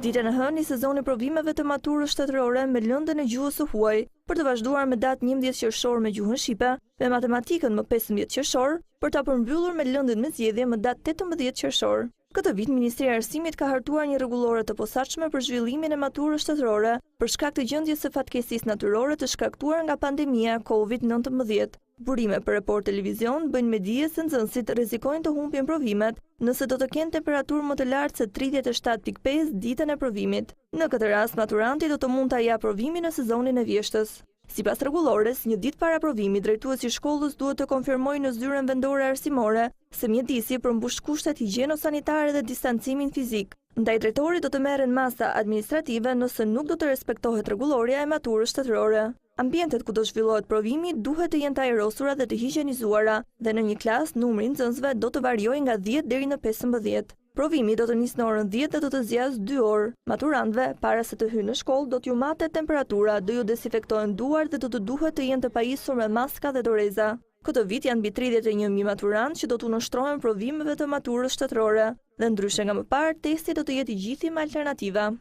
Ditën e hënë, sezoni provimeve të maturës shtetërore me lëndën e gjuhës së huaj, për të vazhduar me datë 11 qershor me gjuhën shqipe, me matematikën më 15 qershor, për ta përmbyllur me lëndën me zgjedhje më datë 18 qershor. Këtë vit, Ministria e Arsimit ka hartuar një rregullore të posaçme për zhvillimin e maturës shtetërore për shkak të gjendjes së fatkeqësisë natyrore të shkaktuar nga pandemia COVID-19. Burime për Report Televizion bëjnë me dije se nxënësit rrezikojnë të humbin provimet nëse do të kenë temperaturë më të lartë se 37.5 ditën e provimit. Në këtë rast, maturanti do të mund ta japë provimin në sezonin e vjeshtës. Sipas rregullores, një ditë para provimit, drejtuesi i shkollës duhet të konfirmojë në zyrën vendore arsimore se mjedisi përmbush kushtet higjieno-sanitare dhe distancimin fizik. Ndaj drejtorit do të merren masa administrative nëse nuk do të respektohet rregulloria e maturës shtetërore. Ambientet ku do zhvillohet provimi duhet të jenë të ajrosura dhe të higjienizuara, dhe në një klas numri i nxënësve do të variojë nga 10 deri në 15. Provimi do të nisë në orën 10 dhe do të zgjasë 2 orë. Maturantëve, para se të hyjnë në shkollë, do t'ju matet temperatura, do ju desinfektohen duart dhe do të duhet të jenë të pajisur me maska dhe doreza. Këtë vit janë mbi 31.000 maturantë që do t'u nënshtrohen provimeve të maturës shtetërore, dhe ndryshe nga më parë, testi do të jetë i gjithë me alternativa.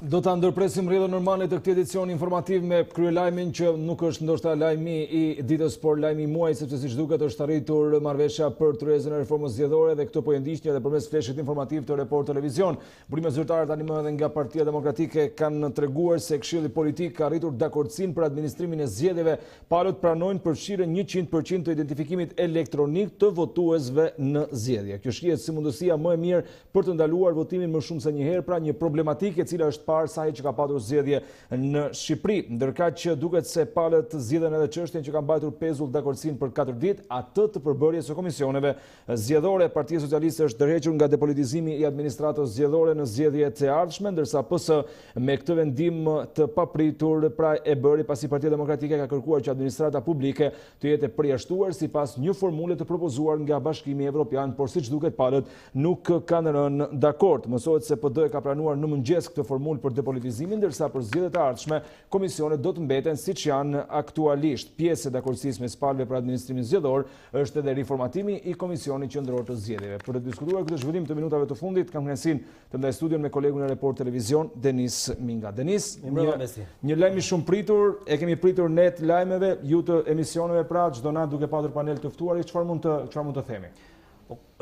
Do ta ndërpresim rrjedhën normale të këtij edicioni informativ me kryelajmin që nuk është ndoshta lajmi i ditës, por lajmi i muajit, sepse siç duket është arritur marrëveshja për tryezën e reformës zgjedhore dhe këtë po e ndiqni edhe përmes fleshit informativ të Report Televizion. Burimet zyrtare tani më edhe nga Partia Demokratike kanë treguar se Këshilli Politik ka arritur dakordsinë për administrimin e zgjedhjeve. Palët pranojnë përfshirjen 100% të identifikimit elektronik të votuesve në zgjedhje. Kjo shihet si mundësia më e mirë për të ndaluar votimin më shumë se një herë, pra një problematikë e cila është saj që ka patur zgjedhje në Shqipëri, ndërkaq që duket se palët zgjidhen edhe çështjen që ka mbajtur pezull dakordsinë për 4 ditë, atë të përbërjes së komisioneve zgjedhore. Partia Socialiste është tërhequr nga depolitizimi i administratës zgjedhore në zgjedhjet e ardhshme, ndërsa PS me këtë vendim të papritur pra e bëri pasi Partia Demokratike ka kërkuar që administrata publike të jetë përjashtuar sipas një formule të propozuar nga Bashkimi Evropian, por siç duket palët nuk kanë rënë dakord. Mësohet se PD ka pranuar në mëngjes këtë formulë për depolitizimin, ndërsa për zgjedhjet e ardhshme komisionet do të mbeten siç janë aktualisht. Pjesë e dakordësisë mes palëve për administrimin zgjedhor është edhe riformatimi i Komisionit Qendror të Zgjedhjeve. Për të diskutuar këtë zhvillim të minutave të fundit, kam kënaqësinë të ndaj studion me kolegun e Report Televizion, Denis Minga. Denis, një lajm i shumë pritur, e kemi pritur ne të lajmeve, ju të emisioneve, pra çdo natë duke patur panel të ftuar, çfarë mund të themi?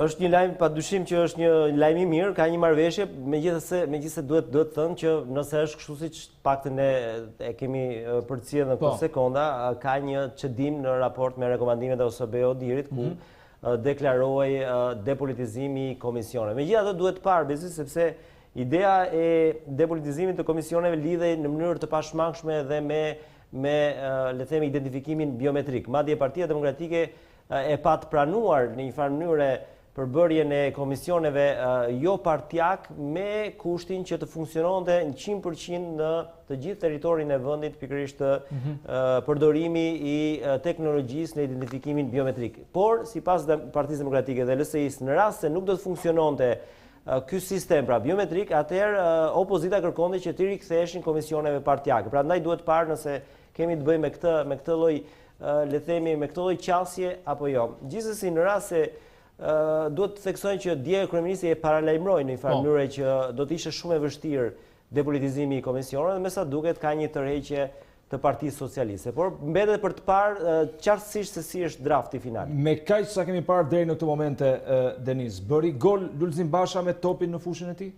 Është një lajm padyshim që është një lajm i mirë, ka një marrëveshje, megjithëse duhet të thënë që nëse është kështu siç paktën e kemi përcjellë në këto sekonda, ka një çdim në raport me rekomandimet e OSBE-dit ku deklarohej depolitizimi i komisioneve. Megjithatë duhet parë bezi sepse ideja e depolitizimit të komisioneve lidhej në mënyrë të pashmangshme dhe me le të themi identifikimin biometrik. Madje Partia Demokratike e pat pranuar në një farë mënyrë përbërjen e komisioneve jo partijak me kushtin që të funksiononte 100% në të gjithë territorin e vendit, pikërisht përdorimi i teknologjisë në identifikimin biometrik. Por sipas Partisë Demokratike dhe LSI-s, në rast se nuk do të funksiononte ky sistem pra biometrik, atëherë opozita kërkonte që të riktheheshin komisioneve partijake. Prandaj duhet parë nëse kemi të bëjmë me këtë lloj, le të themi, me këtë lloj qasje apo jo. Gjithsesi, në rast se duhet të theksojnë që dje kryeministri e paralajmëroi në një farë mënyrë që do të ishte shumë e vështirë depolitizimi i komisioneve dhe me sa duket ka një tërheqje të Partisë Socialiste. Por mbetet për të parë qartësisht se si është drafti final. Me kaq sa kemi parë deri në këtë momente, Denis, bëri gol Lulzim Basha me topin në fushën e tij?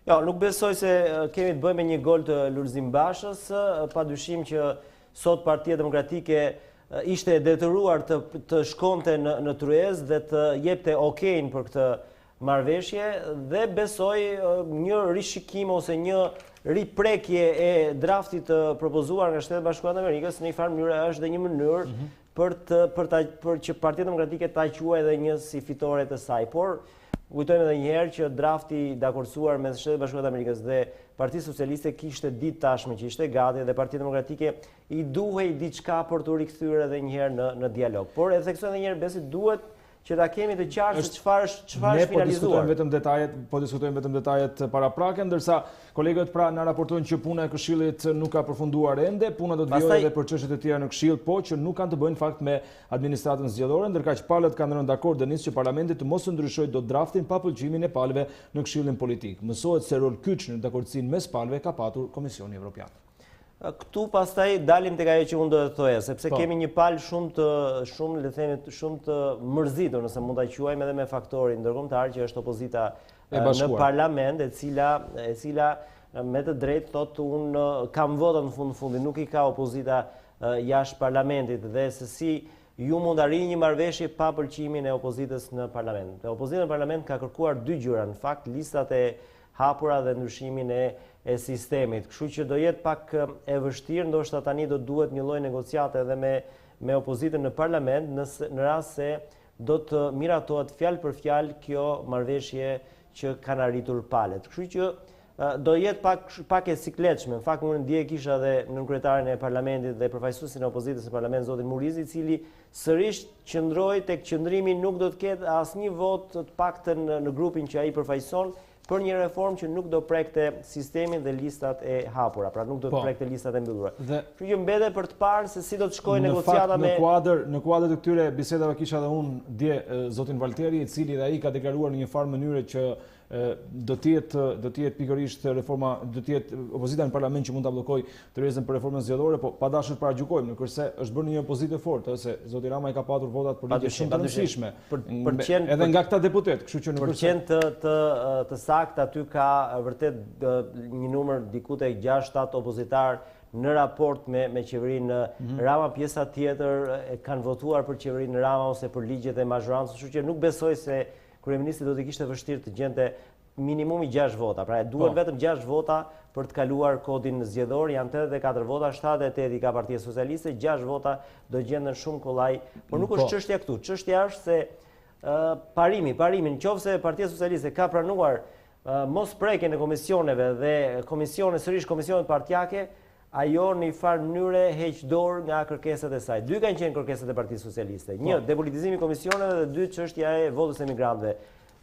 Jo, nuk besoj se kemi të bëjmë me një gol të Lulzim Bashës, padyshim që sot Partia Demokratike ishte detyruar të shkonte në tryezë dhe të jepte okejin për këtë marrëveshje dhe besoj një rishikim ose një riprekje e draftit të propozuar nga Shtetet Bashkuara të Amerikës në një farë mënyrë është dhe një mënyrë për që Partia Demokratike ta quajë edhe një si fitore të saj. Por kujtojmë edhe një herë që drafti dakordsuar mes Shtetet Bashkuara të Amerikës dhe Partisë Socialiste kishte ditë tashme që ishte gati dhe Partia Demokratike i duhej diçka për të rikthyer edhe një herë në dialog. Por e theksoj edhe një herë besi duhet që ta kemi të qartë se çfarë është finalizuar. Po diskutojmë vetëm detajet paraprake, ndërsa kolegët pra na raportojnë që puna e Këshillit nuk ka përfunduar ende, puna do të vijojë edhe për çështjet e tjera në Këshill, po që nuk kanë të bëjnë fakt me administratën zgjedhore, ndërkaq palët kanë rënë dakord Denis që Parlamenti të mos ndryshojë dot draftin pa pëlqimin e palëve në Këshillin politik. Mësohet se rol kyç në dakordsinë mes palëve ka patur Komisioni Evropian. Këtu pastaj dalim tek ajo që unë do të thoja, sepse kemi një palë shumë të mërzitur, nëse mund ta quajmë edhe me faktorin ndërkombëtar që është opozita në parlament, e cila me të drejtë thotë unë kam votat në fundit, nuk i ka opozita jashtë parlamentit dhe se si ju mund arrini një marrëveshje pa pëlqimin e opozitës në parlament. Opozita në parlament ka kërkuar dy gjëra, në fakt listat e hapura dhe ndryshimin e sistemit. Kështu që do jetë pak e vështirë, ndoshta tani do duhet një lloj negociate edhe me opozitën në parlament, në rast se do të miratohet fjalë për fjalë kjo marrëveshje që kanë arritur palët. Kështu që do jetë pak e sikletshme. Në fakt unë ndje kisha dhe nënkryetarin e parlamentit dhe përfaqësuesin e opozitës në parlament, zotin Murizi, i cili sërish qëndroi tek qëndrimi nuk do të ketë asnjë vot të paktën në grupin që ai përfaqëson për një reformë që nuk do prekte sistemin dhe listat e hapura, pra nuk do të prekte listat e mbyllura. Kështu që mbetet për të parë se si do të shkojë negociata me... Në kuadër të këtyre bisedave kisha dhe unë dje zotin Valteri, i cili dhe ai ka deklaruar në një farë mënyre që do të jetë pikërisht reforma, do të jetë opozita në parlament që mund ta bllokojë tërheqjen për reformën zgjedhore, po pa dashur paragjykojmë, nëse është bërë një opozitë fortë, se zoti Rama i ka patur votat politike shumë të rëndësishme, edhe nga këta deputet, kështu që në përcent të saktë aty ka vërtet një numër diku tek 6-7 opozitar në raport me qeverinë Rama. Pjesa tjetër kanë votuar për qeverinë Rama ose për ligjet e mazhorancës, kështu që nuk besoj se kryeministri do të kishte vështirë të gjente minimumi 6 vota. Pra duhet vetëm 6 vota për të kaluar kodin zgjedhor, janë 84 vota, 78 i ka Partia Socialiste, 6 vota do gjenden shumë kollaj, por nuk është çështja këtu. Çështja është se parimin, nëse Partia Socialiste ka pranuar mos prekjen e komisioneve dhe sërish komisionet partijake, ajo në një farë mënyre heq dorë nga kërkesat e saj. Dy kanë qenë kërkesat e Partisë Socialiste. Një, depolitizimi i komisioneve dhe dy, çështja e votës emigrantëve.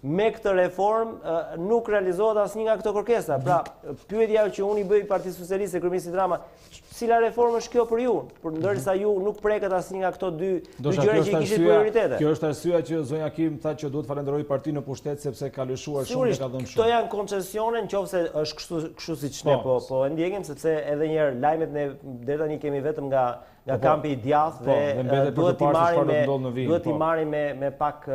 Me këtë reformë nuk realizohet asnjë nga këto kërkesa. Pra, pyetja që unë i bëj Partisë Socialiste, kryeministit Rama, cila reformë është kjo për ju? Ndërsa ju nuk preket asnjë nga këto dy gjëra që i kishit prioritete. Kjo është arsyeja që zonja Kim tha që duhet falenderoj partinë në pushtet sepse ka lëshuar shumë dhe ka dhënë shumë. Këto janë koncesione, nëse është kështu siç ne po e ndjekim, sepse edhe një herë lajmet ne deri tani kemi vetëm nga kampi i djathtë dhe duhet t'i marrim me pak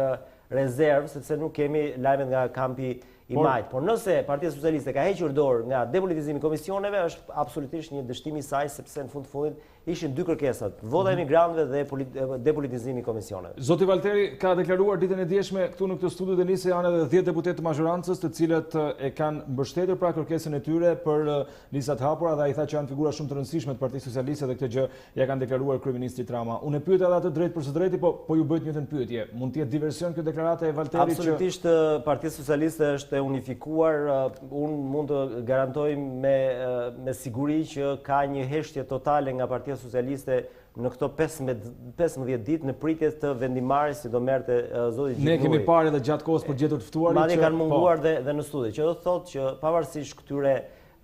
rezervë, sepse nuk kemi lajmet nga kampi i majt. Por nëse Partia Socialiste ka hequr dorë nga depolitizimi i komisioneve, është absolutisht një dështim i saj, sepse në fundit ishin dy kërkesat, vota e migrantëve dhe depolitizimi i komisioneve. Zoti Valteri ka deklaruar ditën e djeshme këtu në këtë studio Denis se janë edhe 10 deputetë të mazhorancës, të cilët e kanë mbështetur pra kërkesën e tyre për listat hapura dhe ai tha që janë figura shumë të rëndësishme të Partisë Socialiste dhe këtë gjë ja kanë deklaruar kryeministrit Rama. Unë e pyeta edhe atë drejt për së drejti, po ju bëjt njëjtën pyetje. Mund të jetë diversion kjo deklarata e Valterit? Absolutisht Partia Socialiste është është e unifikuar, unë mund të garantoj me siguri që ka një heshtje totale nga Partia Socialiste në këto 15 ditë në pritje të vendimarrjes që do merrte zoti Gjiknuri. Ne kemi parë edhe gjatë kohës për gjetur të ftuarit. Madje kanë munguar dhe në studi, që do thotë që pavarësisht këtyre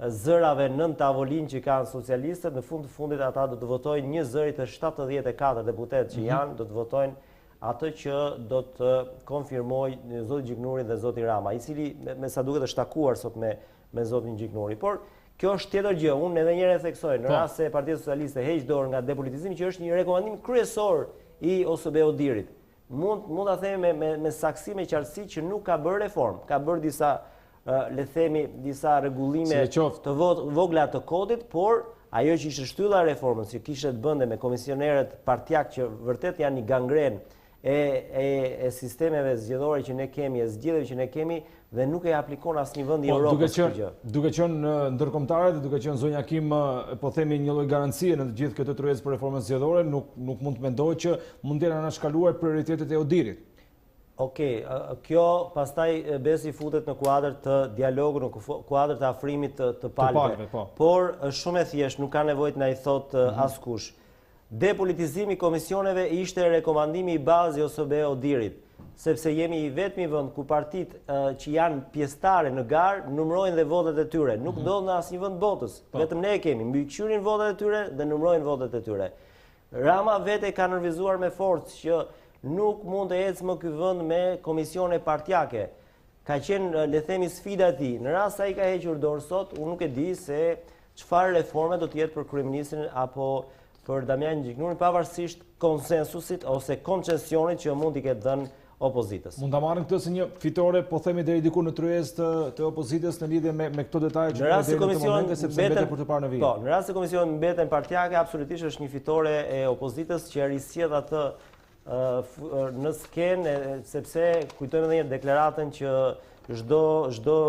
zërave nën tavolinë që kanë socialistët, në fund të fundit ata do të votojnë një zëri të 74 deputet që janë, do të votojnë atë që do të konfirmojë zoti Gjiknuri dhe zoti Rama, i cili me sa duket është takuar sot me zotin Gjiknuri. Por kjo është tjetër gjë, unë edhe njëherë e theksoj, në rast se Partia Socialiste heq dorë nga depolitizimi, që është një rekomandim kryesor i OSBE-Odirit. Mund ta themi me saksi, me qartësi që nuk ka bërë reformë, ka bërë disa, le themi, disa rregullime të vogla të kodit, por ajo që ishte shtylla e reformës, që kishte të bënte me komisionerët partjak që vërtet janë një gangren e sistemeve zgjedhore që ne kemi, e zgjedhjeve që ne kemi, dhe nuk e aplikon asnjë vend i Evropës këtë gjë. Duke qenë ndërkombëtare dhe duke qenë zonja Kim, po themi një lloj garancie në të gjithë këtë tryezë për reformën zgjedhore, nuk mund të mendoj që mund të jenë anashkaluar prioritetet e Odirit. Okej, kjo pastaj besi futet në kuadër të dialogut, në kuadër të afrimit të palëve. Por është shumë e thjeshtë, nuk ka nevojë të na i thotë askush. Depolitizimi i komisioneve ishte rekomandimi i bazë i OSBE-Odirit, sepse jemi i vetmi vend ku partitë që janë pjesëtare në garë numërojnë dhe votat e tyre. Nuk ndodh në asnjë vend botës. Vetëm ne e kemi, mbikëqyrin votat e tyre dhe numërojnë votat e tyre. Rama vete ka nervizuar me forcë që nuk mund të ecë më ky vend me komisione partjake. Ka qenë, le themi, sfida e tij. Në rast se ai ka hequr dorë sot, unë nuk e di se çfarë reforme do të jetë për kryeministrin apo për Damian Gjiknurin, pavarësisht konsensusit ose koncesionit që mund t'i ketë dhënë opozitës. Mund ta marrim këtë si një fitore, po themi deri diku në tryezë të opozitës në lidhje me këto detaje që deri në këtë moment sepse mbeten për të parë në vijim. Po, në rast se komisioni mbeten partjake, absolutisht është një fitore e opozitës që risjell atë në skenë, sepse kujtojmë edhe një deklaratën që çdo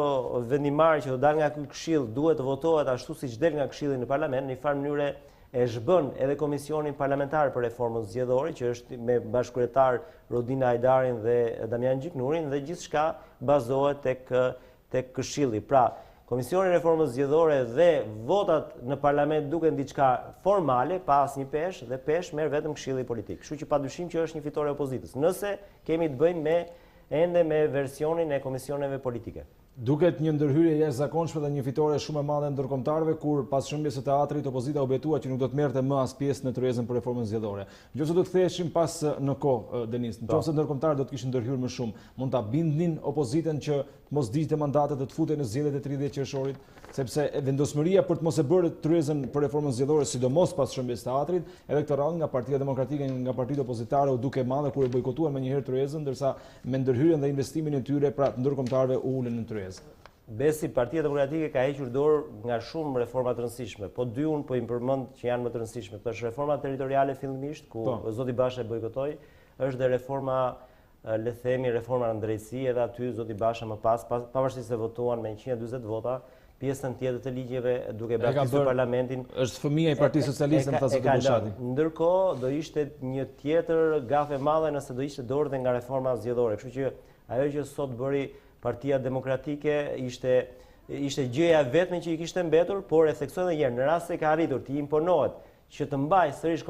vendimar që do dal nga ky këshill duhet të votohet ashtu siç del nga këshilli në parlament, në një farë mënyre e zhbën edhe Komisionin Parlamentar për Reformën Zgjedhore, që është me bashkëkryetar Rodina Hajdarin dhe Damian Gjiknurin, dhe gjithçka bazohet tek këshilli. Pra, Komisioni Reformës Zgjedhore dhe votat në parlament duken diçka formale, pa asnjë peshë, dhe peshë merr vetëm këshilli politik. Kështu që padyshim që është një fitore e opozitës. Nëse kemi të bëjmë ende me versionin e komisioneve politike. Duket një ndërhyrje jashtëzakonshme dhe një fitore shumë e madhe ndërkombëtarëve, kur pas shëmbjes së teatrit opozita u betua që nuk do të merrte më as pjesë në tryezën për reformën zgjedhore. Nëse do të ktheheshim pas në kohë, Denis, nëse ndërkombëtarët do të kishin ndërhyrë më shumë, mund ta bindnin opozitën që mos diqte mandatet dhe të futen në zgjedhjet e 30 qershorit, sepse vendosmëria për të mos e bërë tryezën për reformën zgjedhore, sidomos pas shëmbjes së teatrit, edhe këtë radhë nga Partia Demokratike, nga partitë opozitare u duke madhe kur e bojkotuan menjëherë tryezën, ndërsa me ndërhyrjen dhe investimin e tyre pra të ndërkombëtarëve u ulën në tryezë. Besi, Partia Demokratike ka hequr dorë nga shumë reforma të rëndësishme, po dy unë po i përmend që janë më të rëndësishme. Kjo është reforma territoriale fillimisht, ku zoti Basha e bojkotoi, është dhe reforma, le themi, reforma në drejtësi, edhe aty zoti Basha më pas, pavarësisht se votuan me 140 vota, pjesën tjetër të ligjeve duke braktisur parlamentin. Është fëmia i Partisë Socialiste më thasë të Bushati. Ndërkohë do ishte një tjetër gafe madhe nëse do ishte dorë dhe nga reforma zgjedhore. Kështu që ajo që sot bëri Partia Demokratike ishte gjëja vetme që i kishte mbetur, por e theksoj edhe një herë, në rast se ka arritur të imponohet që të mbajë sërish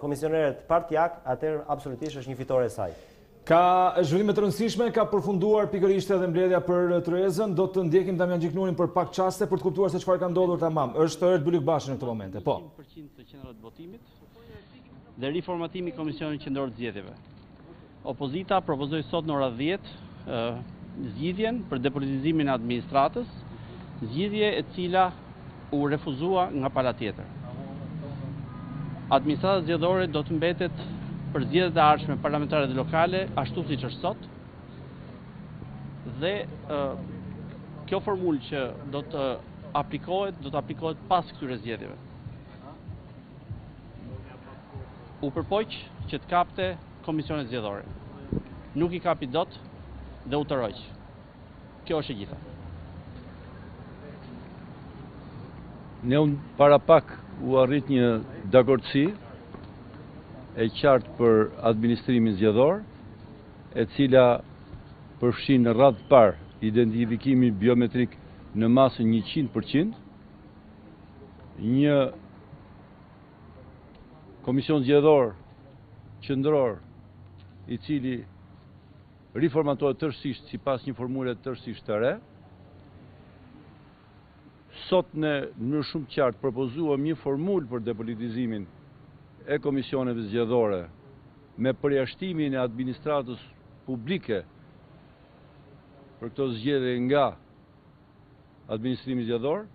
komisionerët partjak, atëherë absolutisht është një fitore e saj. Ka zhvillime të rëndësishme, ka përfunduar pikërisht edhe mbledhja për tryezën, do të ndjekim Damian Gjiknurin për pak çaste për të kuptuar se çfarë ka ndodhur tamam. Është Ert Bylyk Bashi në këtë momente. Po. 100% të qendrat votimit dhe riformatimi i Komisionit Qendror të Zgjedhjeve. Opozita propozoi sot në orën 10 zgjidhjen për depolitizimin e administratës, zgjidhje e cila u refuzua nga pala tjetër. Administrata zgjedhore do të mbetet për zgjedhjet e ardhshme parlamentare dhe lokale, ashtu siç është sot. Dhe kjo formulë që do të aplikohet pas këtyre zgjedhjeve. U përpoq që të kapte komisionet zgjedhore. Nuk i kapi dot dhe u tërhoq. Kjo është e gjitha. Ne para pak u arrit një dakordsi e qartë për administrimin zgjedhor, e cila përfshin në radhë parë identifikimi biometrik në masën 100%, një komision zgjedhor qendror i cili riformatohet tërësisht sipas një formule tërësisht të re. Sot në mënyrë shumë qartë propozuam një formulë për depolitizimin e komisioneve zgjedhore me përjashtimin e administratës publike për këto zgjedhje nga administrimi zgjedhor,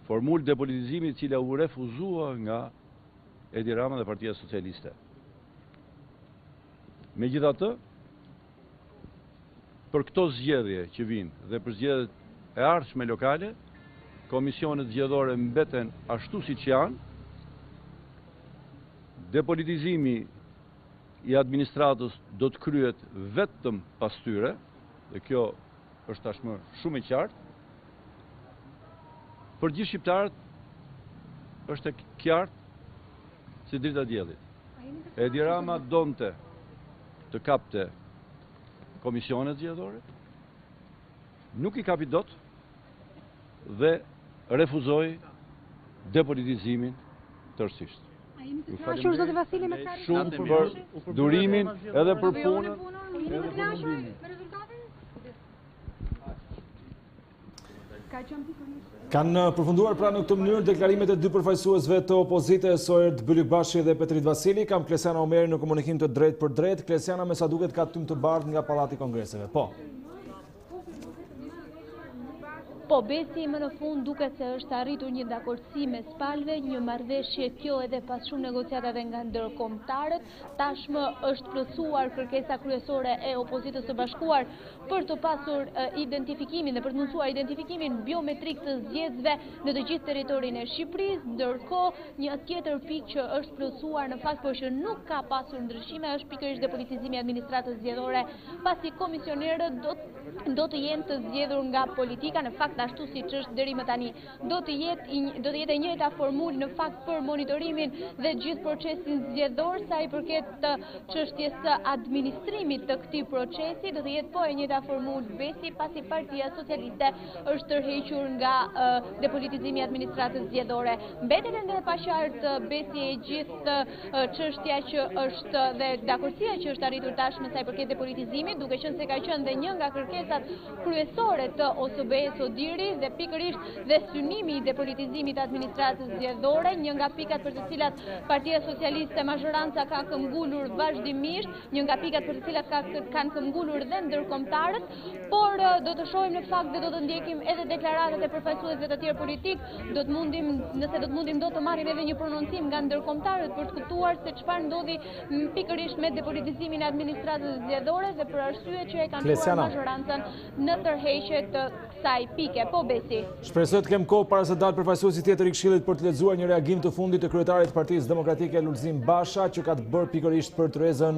formulë depolitizimi e cila u refuzua nga Edi Rama dhe Partia Socialiste. Megjithatë, për këto zgjedhje që vinë dhe për zgjedhjet e ardhshme lokale, komisionet zgjedhore mbeten ashtu siç janë. Depolitizimi i administratës do të kryhet vetëm pas tyre, dhe kjo është tashmë shumë e qartë. Për gjithë shqiptarët është e qartë si drita diellit. Edi Rama donte të kapte komisionet zgjedhore, nuk i kapi dot dhe refuzoi depolitizimin tërësisht. Shumë për durimin edhe për punën. Kanë përfunduar pra në këtë mënyrë deklarimet e dy përfaqësuesve të opozitës, Soert Bylykbashi dhe Petrit Vasili. Kam Klesiana Omeri në komunikim të drejt për drejt. Klesiana, me sa duket ka tym të bardhë nga Pallati i Kongreseve. Po, besi më në fund duket se është arritur një dakordsi mes palëve, një marrëveshje kjo edhe pas shumë negociatave nga ndërkombëtarët. Tashmë është plotësuar kërkesa kryesore e opozitës së bashkuar për të pasur identifikimin dhe për të mundësuar identifikimin biometrik të zgjedhësve në të gjithë territorin e Shqipërisë, ndërkohë një tjetër pikë që është plotësuar në fakt por që nuk ka pasur ndryshime është pikërisht depolitizimi i administratës zgjedhore, pasi komisionerët do të jenë të zgjedhur nga politika, në fakt ashtu siç është deri më tani. Do të jetë e njëjta formulë në fakt për monitorimin dhe gjithë procesin zgjedhor sa i përket të çështjes së administrimit të këtij procesi, do të jetë po e njëjta formulë besi, pasi Partia Socialiste është tërhequr nga depolitizimi i administratës zgjedhore. Mbetet ende e paqartë besi e gjithë çështja që është dhe dakordsia që është arritur tashmë sa i përket depolitizimit, duke qenë se ka qenë dhe një nga kërkesat kryesore të OSBE-s dhe pikërisht dhe synimi i depolitizimit të administratës zgjedhore, një nga pikat për të cilat Partia Socialiste mazhoranca ka këmbgulur vazhdimisht, një nga pikat për të cilat kanë këmbgulur dhe ndërkombëtarët, por do të shohim në fakt dhe do të ndjekim edhe deklaratat e përfaqësuesve të tjerë politik, nëse do të mundim do të marrim edhe një prononcim nga ndërkombëtarët për të kuptuar se çfarë ndodhi pikërisht me depolitizimin e administratës zgjedhore dhe për arsye që e kanë thuar mazhorancën në tërheqje të kësaj pike. Po, besi. Shpresoj të kem kohë para se dalë përfaqësuesi tjetër i Këshillit për të lexuar një reagim të fundit të kryetarit të Partisë Demokratike Lulzim Basha, që ka të bërë pikërisht për tërezën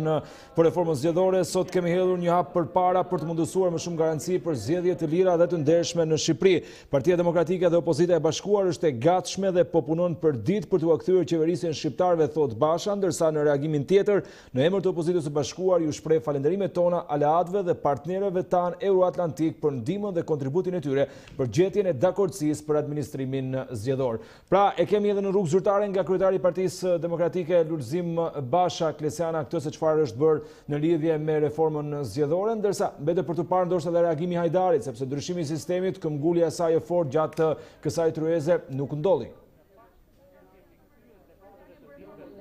për reformën zgjedhore. Sot kemi hedhur një hap përpara për të mundësuar më shumë garanci për zgjedhje të lira dhe të ndershme në Shqipëri. Partia Demokratike dhe opozita e bashkuar është e gatshme dhe po punon për ditë për t'u kthyer qeverisjen shqiptarëve, thot Basha, ndërsa në reagimin tjetër, në emër të opozitës së bashkuar, ju shpreh falënderimet tona aleatëve dhe partnerëve tanë euroatlantik për ndihmën dhe kontributin e tyre për gjetjen e dakordësisë për administrimin zgjedhor. Pra, e kemi edhe në rrugë zyrtare nga kryetari i Partisë Demokratike Lulzim Basha, Klesiana, këtë se çfarë është bërë në lidhje me reformën zgjedhore, ndërsa mbetet për të parë ndoshta edhe reagimi i Hajdarit, sepse ndryshimi i sistemit, këmbgulja e saj e fortë gjatë kësaj tryeze nuk ndodhi.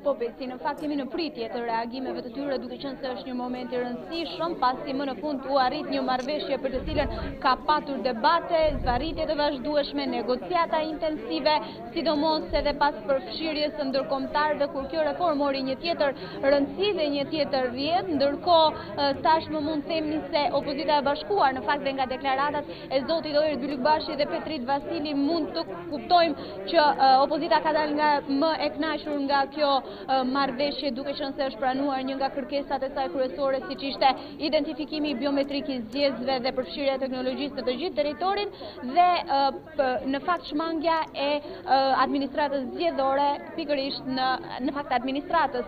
Po, besi, në fakt jemi në pritje të reagimeve të tyre, duke qenë se është një moment i rëndësishëm, pasi më në fund u arrit një marrëveshje për të cilën ka patur debate, zvarritje të vazhdueshme, negociata intensive, sidomos edhe pas përfshirjes së ndërkombëtarëve, kur kjo reformë mori një tjetër rëndësi dhe një tjetër rrjet, ndërkohë tashmë mund të themi se opozita e bashkuar, në fakt dhe nga deklaratat e zotit Soert Bylykbashi dhe Petrit Vasili, mund të kuptojmë që opozita ka dalë nga më e kënaqur nga kjo marrëveshje, duke qenë se është pranuar një nga kërkesat e saj kryesore, siç ishte identifikimi biometrik i zgjedhësve dhe përfshirja e teknologjisë në të gjithë territorin dhe në fakt shmangja e administratës zgjedhore pikërisht në fakt administratës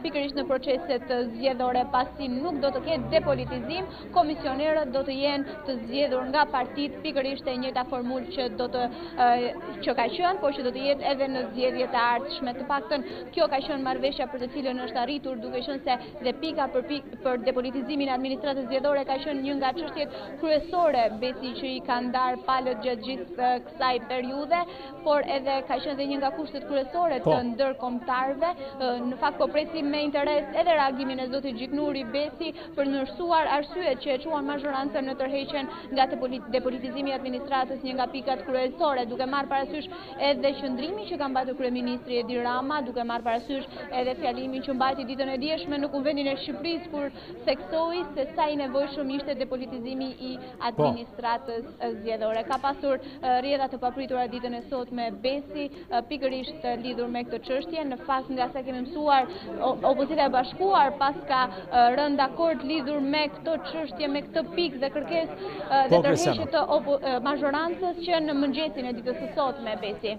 pikërisht në proceset zgjedhore, pasi nuk do të ketë depolitizim, komisionerët do të jenë të zgjedhur nga partitë pikërisht e njëjta formulë që ka qenë, por që do të jetë edhe në zgjedhjet e ardhshme. Të paktën kjo ka qenë marrëveshja për të cilën është arritur, duke qenë se dhe pika për depolitizimin e administratës zgjedhore ka qenë një nga çështjet kryesore besi që i kanë ndarë palët gjatë gjithë kësaj periudhe, por edhe ka qenë dhe një nga kushtet kryesore të ndërkombëtarëve. Në fakt po presim me interes edhe reagimin e zotit Gjiknuri Besi për ndërsuar arsyet që e quan mazhorancën në tërheqjen nga depolitizimi i administratës, një nga pikat kryesore, duke marrë parasysh edhe qëndrimin që ka mbajtur kryeministri Edi Rama, duke marrë parasysh edhe fjalimin që mbajti ditën e dieshme në Kuvendin e Shqipërisë kur theksoi se sa i nevojshëm ishte depolitizimi i administratës zgjedhore. Ka pasur rrjedha të papritura ditën e sotme Besi, pikërisht lidhur me këtë çështje. Në fakt nga sa kemi mësuar, opozita e bashkuar pas ka rënë dakord lidhur me këtë çështje, me këtë pikë dhe kërkesë dhe tërheqje të mazhorancës që në mëngjesin e ditës së sotme Besi.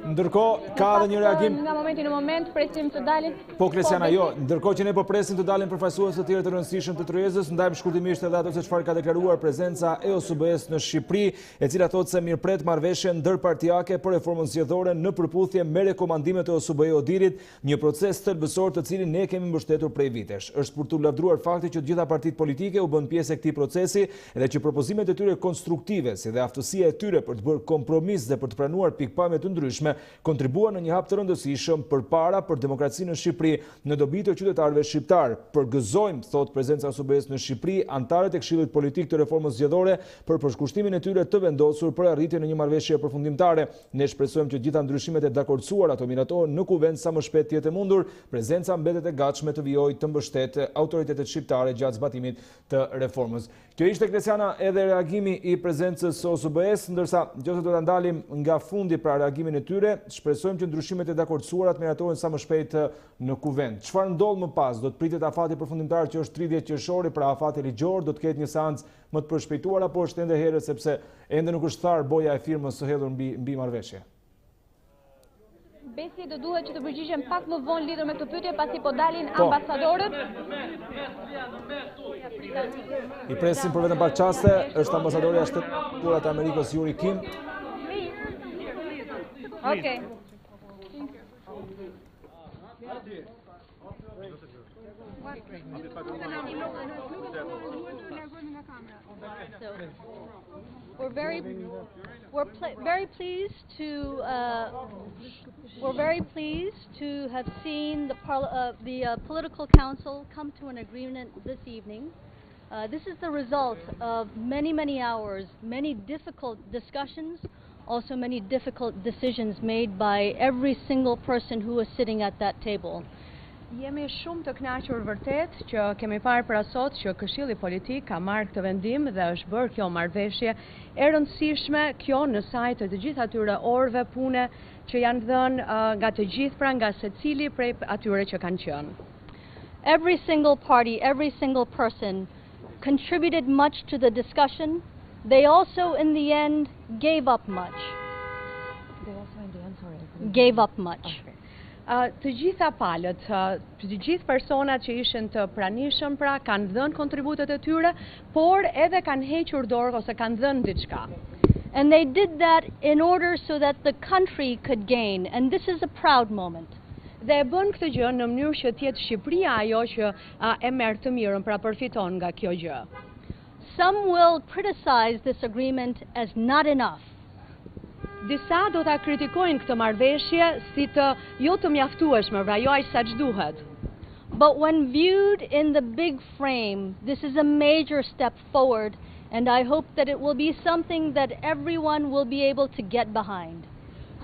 Ndërkohë ka edhe një reagim nga momenti në moment, presim të dalin. Po Klesiana, jo, ndërkohë që ne po presim të dalin përfaqësues të tjerë të rëndësishëm të tryezës, ndajmë shkurtimisht edhe ato se çfarë ka deklaruar prezenca e OSBE-s në Shqipëri, e cila thotë se mirëpret marrëveshje ndërpartiake për reformën zgjedhore në përputhje me rekomandimet e OSBE-Odirit, një proces thelbësor të cilin ne kemi mbështetur prej vitesh. Është për të lavdruar fakti që të gjitha partitë politike u bën pjesë e këtij procesi dhe që propozimet e tyre konstruktive, si dhe aftësia e tyre për të bërë kompromis dhe për të pranuar pikpamje të ndryshme, kontribuan në një hap të rëndësishëm përpara për demokracinë në Shqipëri në dobi të qytetarëve shqiptar. Përgëzojmë, thot prezenca e OSBE-s në Shqipëri, antarët e Këshillit Politik të Reformës Zgjedhore për përshkushtimin e tyre të vendosur për arritjen e një marrëveshje përfundimtare. Ne shpresojmë që gjitha ndryshimet e dakordsuara të miratohen në kuvend sa më shpejt të jetë e mundur. Prezenca mbetet e gatshme të vijojë të mbështetë autoritetet shqiptare gjatë zbatimit të reformës. Kjo ishte Klesiana edhe reagimi i prezencës së OSBE-s, ndërsa gjose do ta ndalim nga fundi pra reagimin e tyre, shpresojmë që ndryshimet e dakordsuara të miratohen sa më shpejt në kuvend. Çfarë ndodh më pas? Do të pritet afati përfundimtar që është 30 qershori, pra afati ligjor, do të ketë një seancë më të përshpejtuar apo është ende herët sepse ende nuk është tharë boja e firmës së hedhur mbi marrëveshje? Besi, do duhet që të përgjigjem pak më vonë lidhur me këtë pyetje pasi po dalin ambasadorët. I presim për vetëm pak çaste, është ambasadori i Shtetit të Amerikës Yuri Kim. Okay. We're very pleased to have seen the political council come to an agreement this evening. This is the result of many hours, many difficult discussions, also many difficult decisions made by every single person who was sitting at that table. Jemi shumë të kënaqur vërtet që kemi parë për sot që Këshilli Politik ka marrë këtë vendim dhe është bërë kjo marrëveshje e rëndësishme, kjo në sajtë të gjithë atyre orëve pune që janë dhënë nga të gjithë, pra nga secili prej atyre që kanë qenë. Every single party, every single person contributed much to the discussion. They also in the end gave up much. Të gjitha palët, të gjithë personat që ishin të pranishëm pra kanë dhënë kontributet e tyre, por edhe kanë hequr dorë ose kanë dhënë diçka. And they did that in order so that the country could gain, and this is a proud moment. Dhe e bën këtë gjë në mënyrë që të jetë Shqipëria ajo që e merr të mirën, pra përfiton nga kjo gjë. Some will criticize this agreement as not enough. Disa do ta kritikojnë këtë marrëveshje si të jo të mjaftueshme, pra jo aq sa duhet. But when viewed in the big frame, this is a major step forward, and I hope that it will be something that everyone will be able to get behind.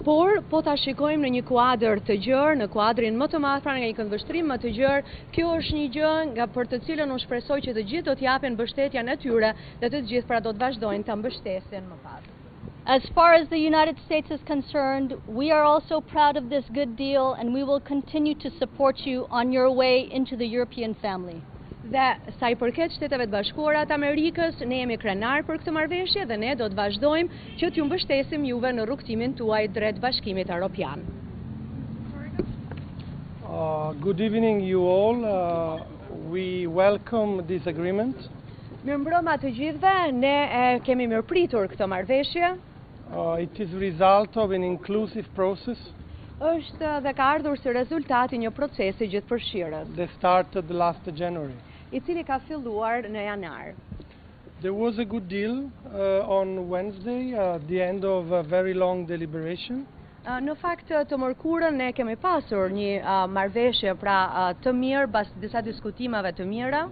Por, po ta shikojmë në një kuadër të gjerë, në kuadrin më të madh, pra nga një këndvështrim më të gjerë, kjo është një gjë nga për të cilën unë shpresoj që të gjithë do t'japin mbështetjen e tyre dhe të gjithë pra do të vazhdojnë ta mbështesin më pas. As far as the United States is concerned, we are also proud of this good deal and we will continue to support you on your way into the European family. Dhe sa I përket Shteteve të Bashkuara të Amerikës, ne jemi krenar për këtë marrëveshje dhe ne do të vazhdojmë që t'ju mbështesim juve në rrugtimin tuaj drejt Bashkimit Evropian. Good evening you all. We welcome this agreement. Mirëmbrëma të gjithëve, ne kemi mirëpritur këtë marrëveshje. It is a result of an inclusive process. Është dhe ka ardhur si rezultati një procesi gjithëpërfshirës. That started last January. I cili ka filluar në janar. There was a good deal on Wednesday, at the end of a very long deliberation. Në fakt të mërkurën ne kemi pasur një marrëveshje të mirë pas disa diskutimeve të mira.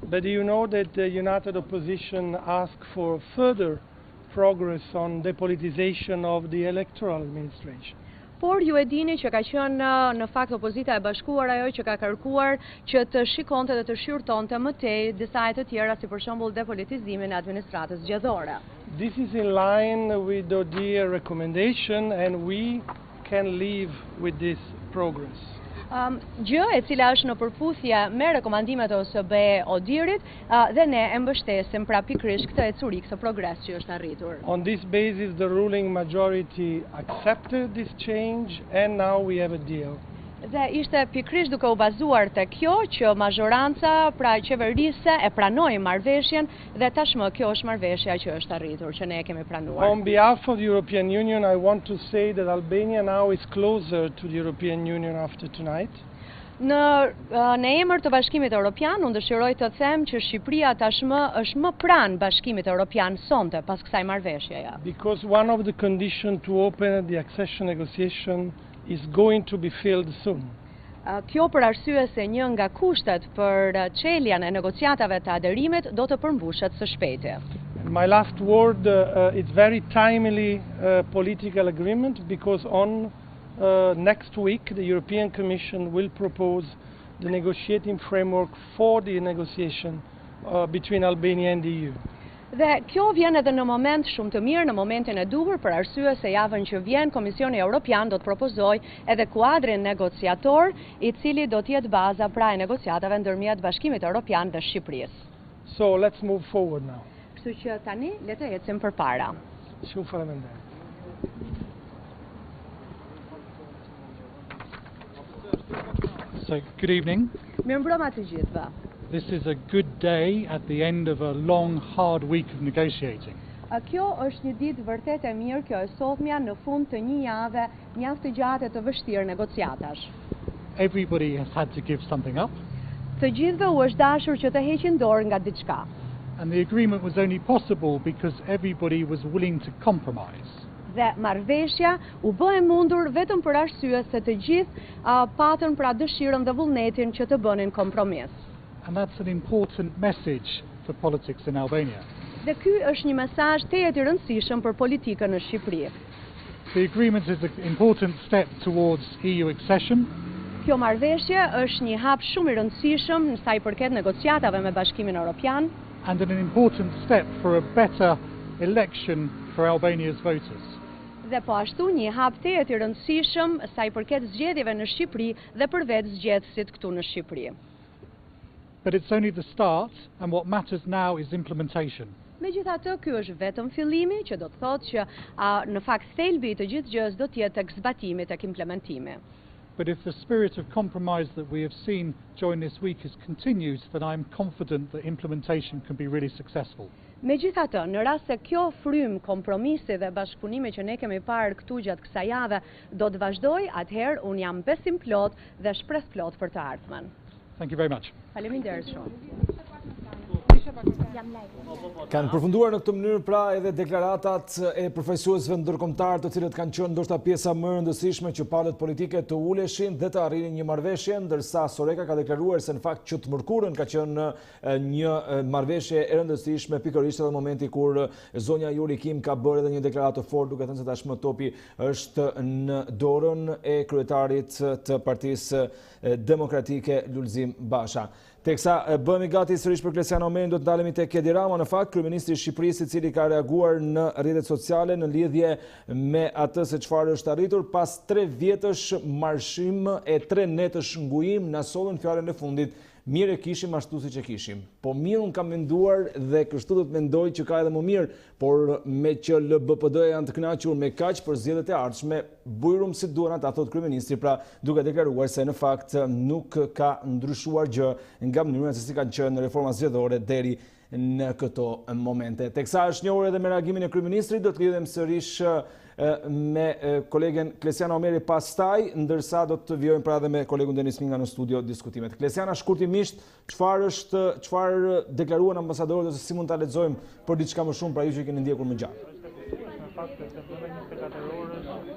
But you know that the United Opposition asked for further progress on depolitization of the electoral administration. Por ju e dini që ka qenë në fakt opozita e bashkuar ajo që ka kërkuar që të shikonte dhe të shqyrtonte më tej disa të tjera si për shembull depolitizimin e administratës zgjedhore. This is in line with the ODIHR recommendation and we can live with this progress. Gjë e cila është në përputhje me rekomandimet e ODIHR-it dhe ne e mbështesim pra pikërisht këtë ecuri, këtë progres që është arritur. On this basis the ruling majority accepted this change and now we have a deal. Dhe ishte pikërisht duke u bazuar te kjo që mazhoranca pra qeverisë e pranoi marrëveshjen dhe tashmë kjo është marrëveshja që është arritur, që ne e kemi pranuar. On behalf of the European Union, I want to say that Albania now is closer to the European Union after tonight. Në emër të Bashkimit Evropian, unë dëshiroj të them që Shqipëria tashmë është më pranë Bashkimit Evropian sonte pas kësaj marrëveshjeje. Because one of the conditions to open the accession negotiation is going to be filled soon. Kjo për arsye se një nga kushtet për çeljen e negociatave të aderimit do të përmbushet së shpejti. My last word, it's very timely political agreement because on next week the European Commission will propose the negotiating framework for the negotiation between Albania and the EU. Dhe kjo vjen edhe në moment shumë të mirë, në momentin e duhur, për arsye se javën që vjen Komisioni Evropian do të propozoj edhe kuadrin negociator, I cili do të jetë baza pra e negociatave ndërmjet Bashkimit Evropian dhe Shqipërisë. So let's move forward now. Kështu që tani le të ecim përpara. Shumë faleminderit. So good evening. Mirëmbrëma të gjithëve. This is a good day at the end of a long, hard week of negotiating. Kjo është një ditë vërtet e mirë, kjo e sotmja në fund të një jave mjaft të gjatë të vështirë negociatash. Everybody has had to give something up. Të gjithëve u është dashur që të heqin dorë nga diçka. And the agreement was only possible because everybody was willing to compromise. Dhe marrëveshja u bë e mundur vetëm për arsye se të gjithë patën pra dëshirën dhe vullnetin që të bënin kompromis. And that's an important message for politics in Albania. Dhe ky është një mesazh tejet I rëndësishëm për politikën në Shqipëri. The agreement is an important step towards EU accession. Kjo marrëveshje është një hap shumë I rëndësishëm në sa I përket negociatave me Bashkimin Evropian. And an important step for a better election for Albania's voters. Dhe po ashtu një hap tejet I rëndësishëm sa I përket zgjedhjeve në Shqipëri dhe për vetë zgjedhësit këtu në Shqipëri. But it's only the start, and what matters now is implementation. Megjithatë, ky është vetëm fillimi, që do të thotë që në fakt thelbi I të gjithë gjës do të jetë tek zbatimi, tek implementimi. But if the spirit of compromise that we have seen during this week continues, then I'm confident that implementation can be really successful. Megjithatë, në rast se kjo frym kompromisi dhe bashkëpunimi që ne kemi parë këtu gjatë kësaj jave do të vazhdojë, atëherë un jam besim plot dhe shpresë plot për të ardhmen. Thank you very much. Faleminderit shumë. Kanë përfunduar në këtë mënyrë pra edhe deklaratat e përfaqësuesve ndërkombëtar të cilët kanë qenë ndoshta pjesa më e rëndësishme që palët politike të uleshin dhe të arrinin një marrëveshje, ndërsa Soreka ka deklaruar se në fakt që të mërkurën ka qenë një marrëveshje e rëndësishme pikërisht edhe në momenti kur zonja Juri Kim ka bërë edhe një deklaratë të fortë duke thënë se tashmë topi është në dorën e kryetarit të Partisë Demokratike Lulzim Basha. Teksa bëhemi gati sërish për Klesian Omerin, do të ndalemi tek Edi Rama. Në fakt, kryeministri i Shqipërisë, i cili ka reaguar në rrjetet sociale në lidhje me atë se çfarë është arritur pas 3 vjetësh marshim e 3 netësh ngujim, na sollën fjalën e fundit. Mirë e kishim ashtu siç e kishim. Po mirë unë kam menduar dhe kështu do të mendoj që ka edhe më mirë, por me që LBPD janë të kënaqur me kaq për zgjedhjet e ardhshme, bujrum si duan ata, thot kryeministri, pra duke deklaruar se në fakt nuk ka ndryshuar gjë nga mënyra se si kanë qenë reforma zgjedhore deri në këto momente. Teksa është njohur edhe me reagimin e kryeministrit, do të lidhem sërish me kolegen Klesiana Omeri pastaj, ndërsa do të vjojmë pra edhe me kolegun Denis Minga në studio diskutimet. Klesiana, shkurtimisht, çfarë deklaruan ambasadorët ose si mund ta lexojmë për diçka më shumë pra ju që keni ndjekur më gjatë?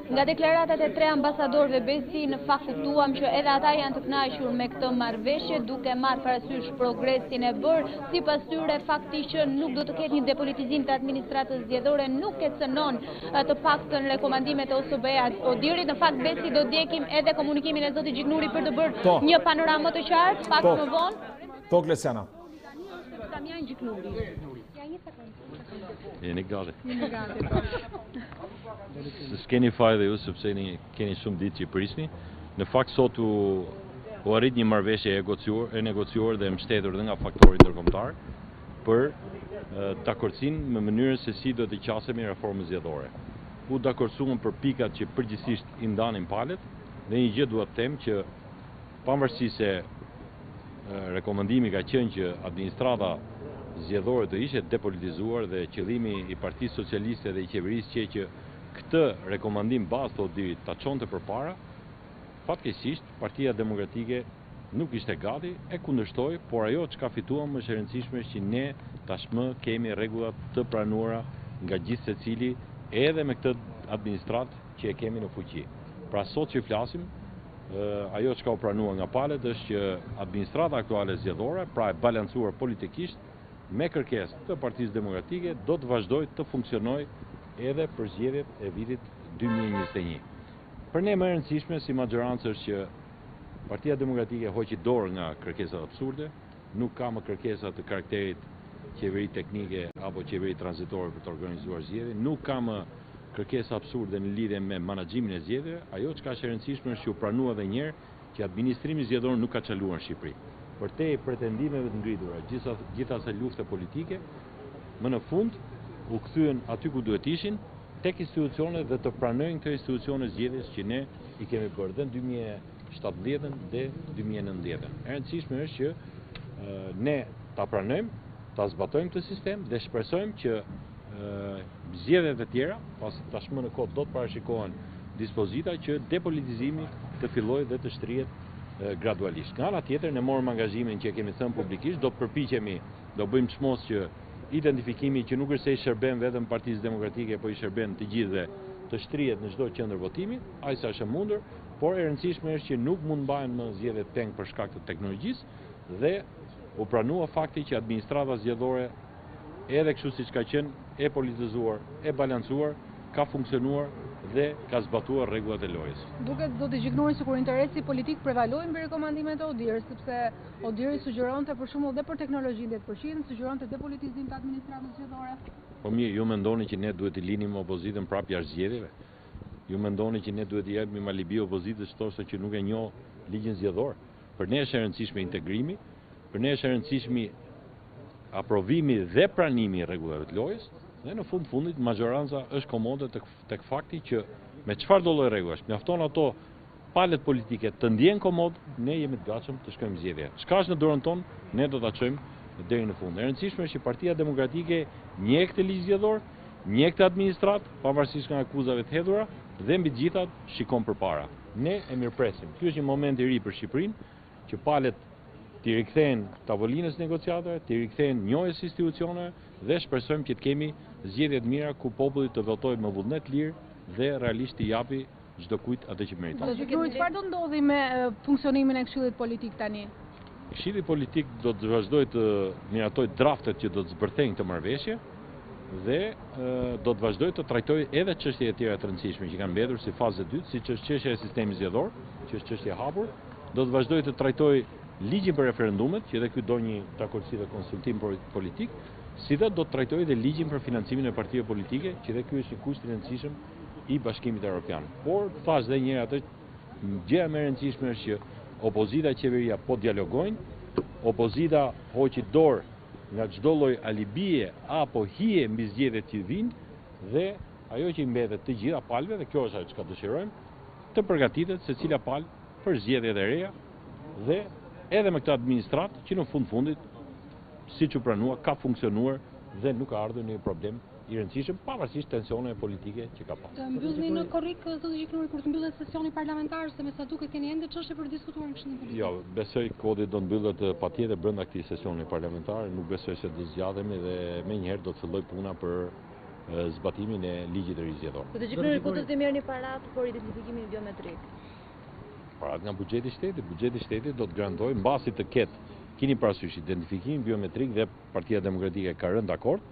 Nga deklaratat e 3 ambasadorëve besi, në fakt kuptuam që edhe ata janë të kënaqur me këtë marrëveshje, duke marrë parasysh progresin e bërë. Sipas tyre, fakti që nuk do të ketë një depolitizim të administratës zgjedhore nuk e cënon të paktën rekomandimet e OSBE-s. Në fakt besi do djekim edhe komunikimin e zotit Gjiknuri për të bërë një panoramë të qartë, pak më vonë. Po, Klesiana. Jeni gati. S'keni fajë dhe ju, sepse keni shumë ditë që i prisni. Në fakt, sot u arrit një marrëveshje e negociuar dhe mbështetur dhe nga faktori ndërkombëtar për dakordsinë me mënyrën se si do të qasemi reformën zgjedhore. U dakordsuam për pikat që përgjithsisht i ndanin palët dhe një gjë dua të them që pavarësisht se rekomandimi ka qenë që administrata zgjedhore të ishte depolitizuar dhe qëllimi i Partisë Socialiste dhe i qeverisë që këtë rekomandim bazë thotë deri ta çonte përpara, fatkeqësisht Partia Demokratike nuk ishte gati, e kundërshtoi, por ajo çka fituam më e rëndësishme është që ne tashmë kemi rregullat të pranuara nga gjithë secili, edhe me këtë administratë që e kemi në fuqi. Pra sot që flasim, ajo çka u pranua nga palët është që administrata aktuale zgjedhore, pra e balancuar politikisht me kërkesë të Partisë Demokratike, do të vazhdojë të funksionojë edhe për zgjedhjet e vitit 2021. Për ne më e rëndësishme si majorancë është që Partia Demokratike hoqi dorë nga kërkesat absurde, nuk ka më kërkesa të karakterit qeveri teknike apo qeveri tranzitore për të organizuar zgjedhje, nuk ka më kërkesa absurde në lidhje me menaxhimin e zgjedhjeve. Ajo çka është e rëndësishme është që u pranua edhe një herë që administrimi zgjedhor nuk ka çaluar në Shqipëri. Për te pretendimeve të ngritura, gjitha asaj lufte politike, më në fund u kthyen aty ku duhet ishin, tek institucionet dhe të pranojnë këto institucione zgjedhjes që ne i kemi bërë dhe në 2017 dhe 2019. E rëndësishme është që ne ta pranojmë, ta zbatojmë këtë sistem dhe shpresojmë që zgjedhjet e tjera, pas tashmë në kohë do të parashikohen dispozita që depolitizimi të fillojë dhe të shtrihet gradualisht. Nga ana tjetër, ne morëm angazhimin që kemi thënë publikisht, do të përpiqemi, do bëjmë çmos që identifikimi që nuk është se i shërben vetëm Partisë Demokratike, po i shërben të gjithë dhe të shtrihet në çdo qendër votimi, aq sa është mundur, por e rëndësishme është që nuk mund mbahen më zgjedhjet peng për shkak të teknologjisë dhe u pranua fakti që administrata zgjedhore edhe kështu siç ka qenë e politizuar, e balancuar, ka funksionuar dhe ka zbatuar rregullat e lojës. Duket do të gjiknori sikur interesi politik prevaloi mbi rekomandimet e ODIR, sepse ODIR sugjeronte për shembull dhe për teknologjinë 10%, sugjeronte depolitizim të administratës zgjedhore. Po mirë, ju mendoni që ne duhet të linim opozitën prapë jashtë zgjedhjeve? Ju mendoni që ne duhet të japim alibi opozitës thoshte që nuk e njoh ligjin zgjedhor? Për ne është e rëndësishme integrimi, për ne është e rëndësishme aprovimi dhe pranimi i rregullave të lojës. Dhe në fundit majoranca është komode tek fakti që me çfarë do lloj rregullash, mjafton ato palët politike të ndjen komod, ne jemi të gatshëm të shkojmë zgjedhje. Çka është në dorën tonë, ne do ta çojmë deri në fund. E rëndësishme është që Partia Demokratike njeh këtë ligj zgjedhor, njeh këtë administrat, pavarësisht nga akuzave të hedhura dhe mbi të gjithat shikon përpara. Ne e mirëpresim. Ky është një moment i ri për Shqipërinë, që palët t'i rikthejnë tavolinës negociatave, t'i rikthejnë njohjes institucioneve dhe shpresojmë që të kemi zgjedhje të mira ku populli të votojë me vullnet lirë dhe realisht t'i japi çdo kujt atë që meriton. Çfarë do ndodhi me funksionimin e Këshillit Politik tani? Këshilli Politik do të vazhdojë të miratojë draftet që do të zbërthejnë këtë marrëveshje dhe do të vazhdojë të trajtojë edhe çështjet e tjera të rëndësishme që kanë mbetur si fazë e dytë, siç është çështja e sistemit zgjedhor, që është çështje e hapur, do të vazhdojë të trajtojë ligjin për referendumet, që edhe ky do një takërsi dhe konsultim politik, si dhe do të trajtojë dhe ligjin për financimin e partive politike, që edhe ky është një kusht i rëndësishëm i Bashkimit Evropian. Por thash dhe një herë atë, gjëja më e rëndësishme është që opozita e qeveria po dialogojnë, opozita hoqi dorë nga çdo lloj alibie apo hije mbi zgjedhjet që vinë dhe ajo që i mbetet të gjitha palëve, dhe kjo është ajo që dëshirojmë, të përgatitet secila palë për zgjedhjet e reja dhe edhe me këtë administrat që në fundit, siç u pranua, ka funksionuar dhe nuk ka ardhur një problem i rëndësishëm, pavarësisht tensioneve politike që ka pasur. Të mbyllni në korrik, zotë Gjiknuri, kur të mbyllet sesioni parlamentar, se me sa duket keni ende çështje për diskutuar në Këshillin Politik? Jo, besoj kodi do mbyllet patjetër brenda këtij sesioni parlamentar, nuk besoj se do zgjatemi dhe menjëherë do të filloj puna për zbatimin e ligjit të rizgjedhor. Zotë Gjiknuri, ku do të merrni paratë për identifikimin biometrik? Paratë nga buxheti i shtetit do të garantojë mbasi të ketë, keni parasysh identifikimin biometrik dhe Partia Demokratike ka rënë dakord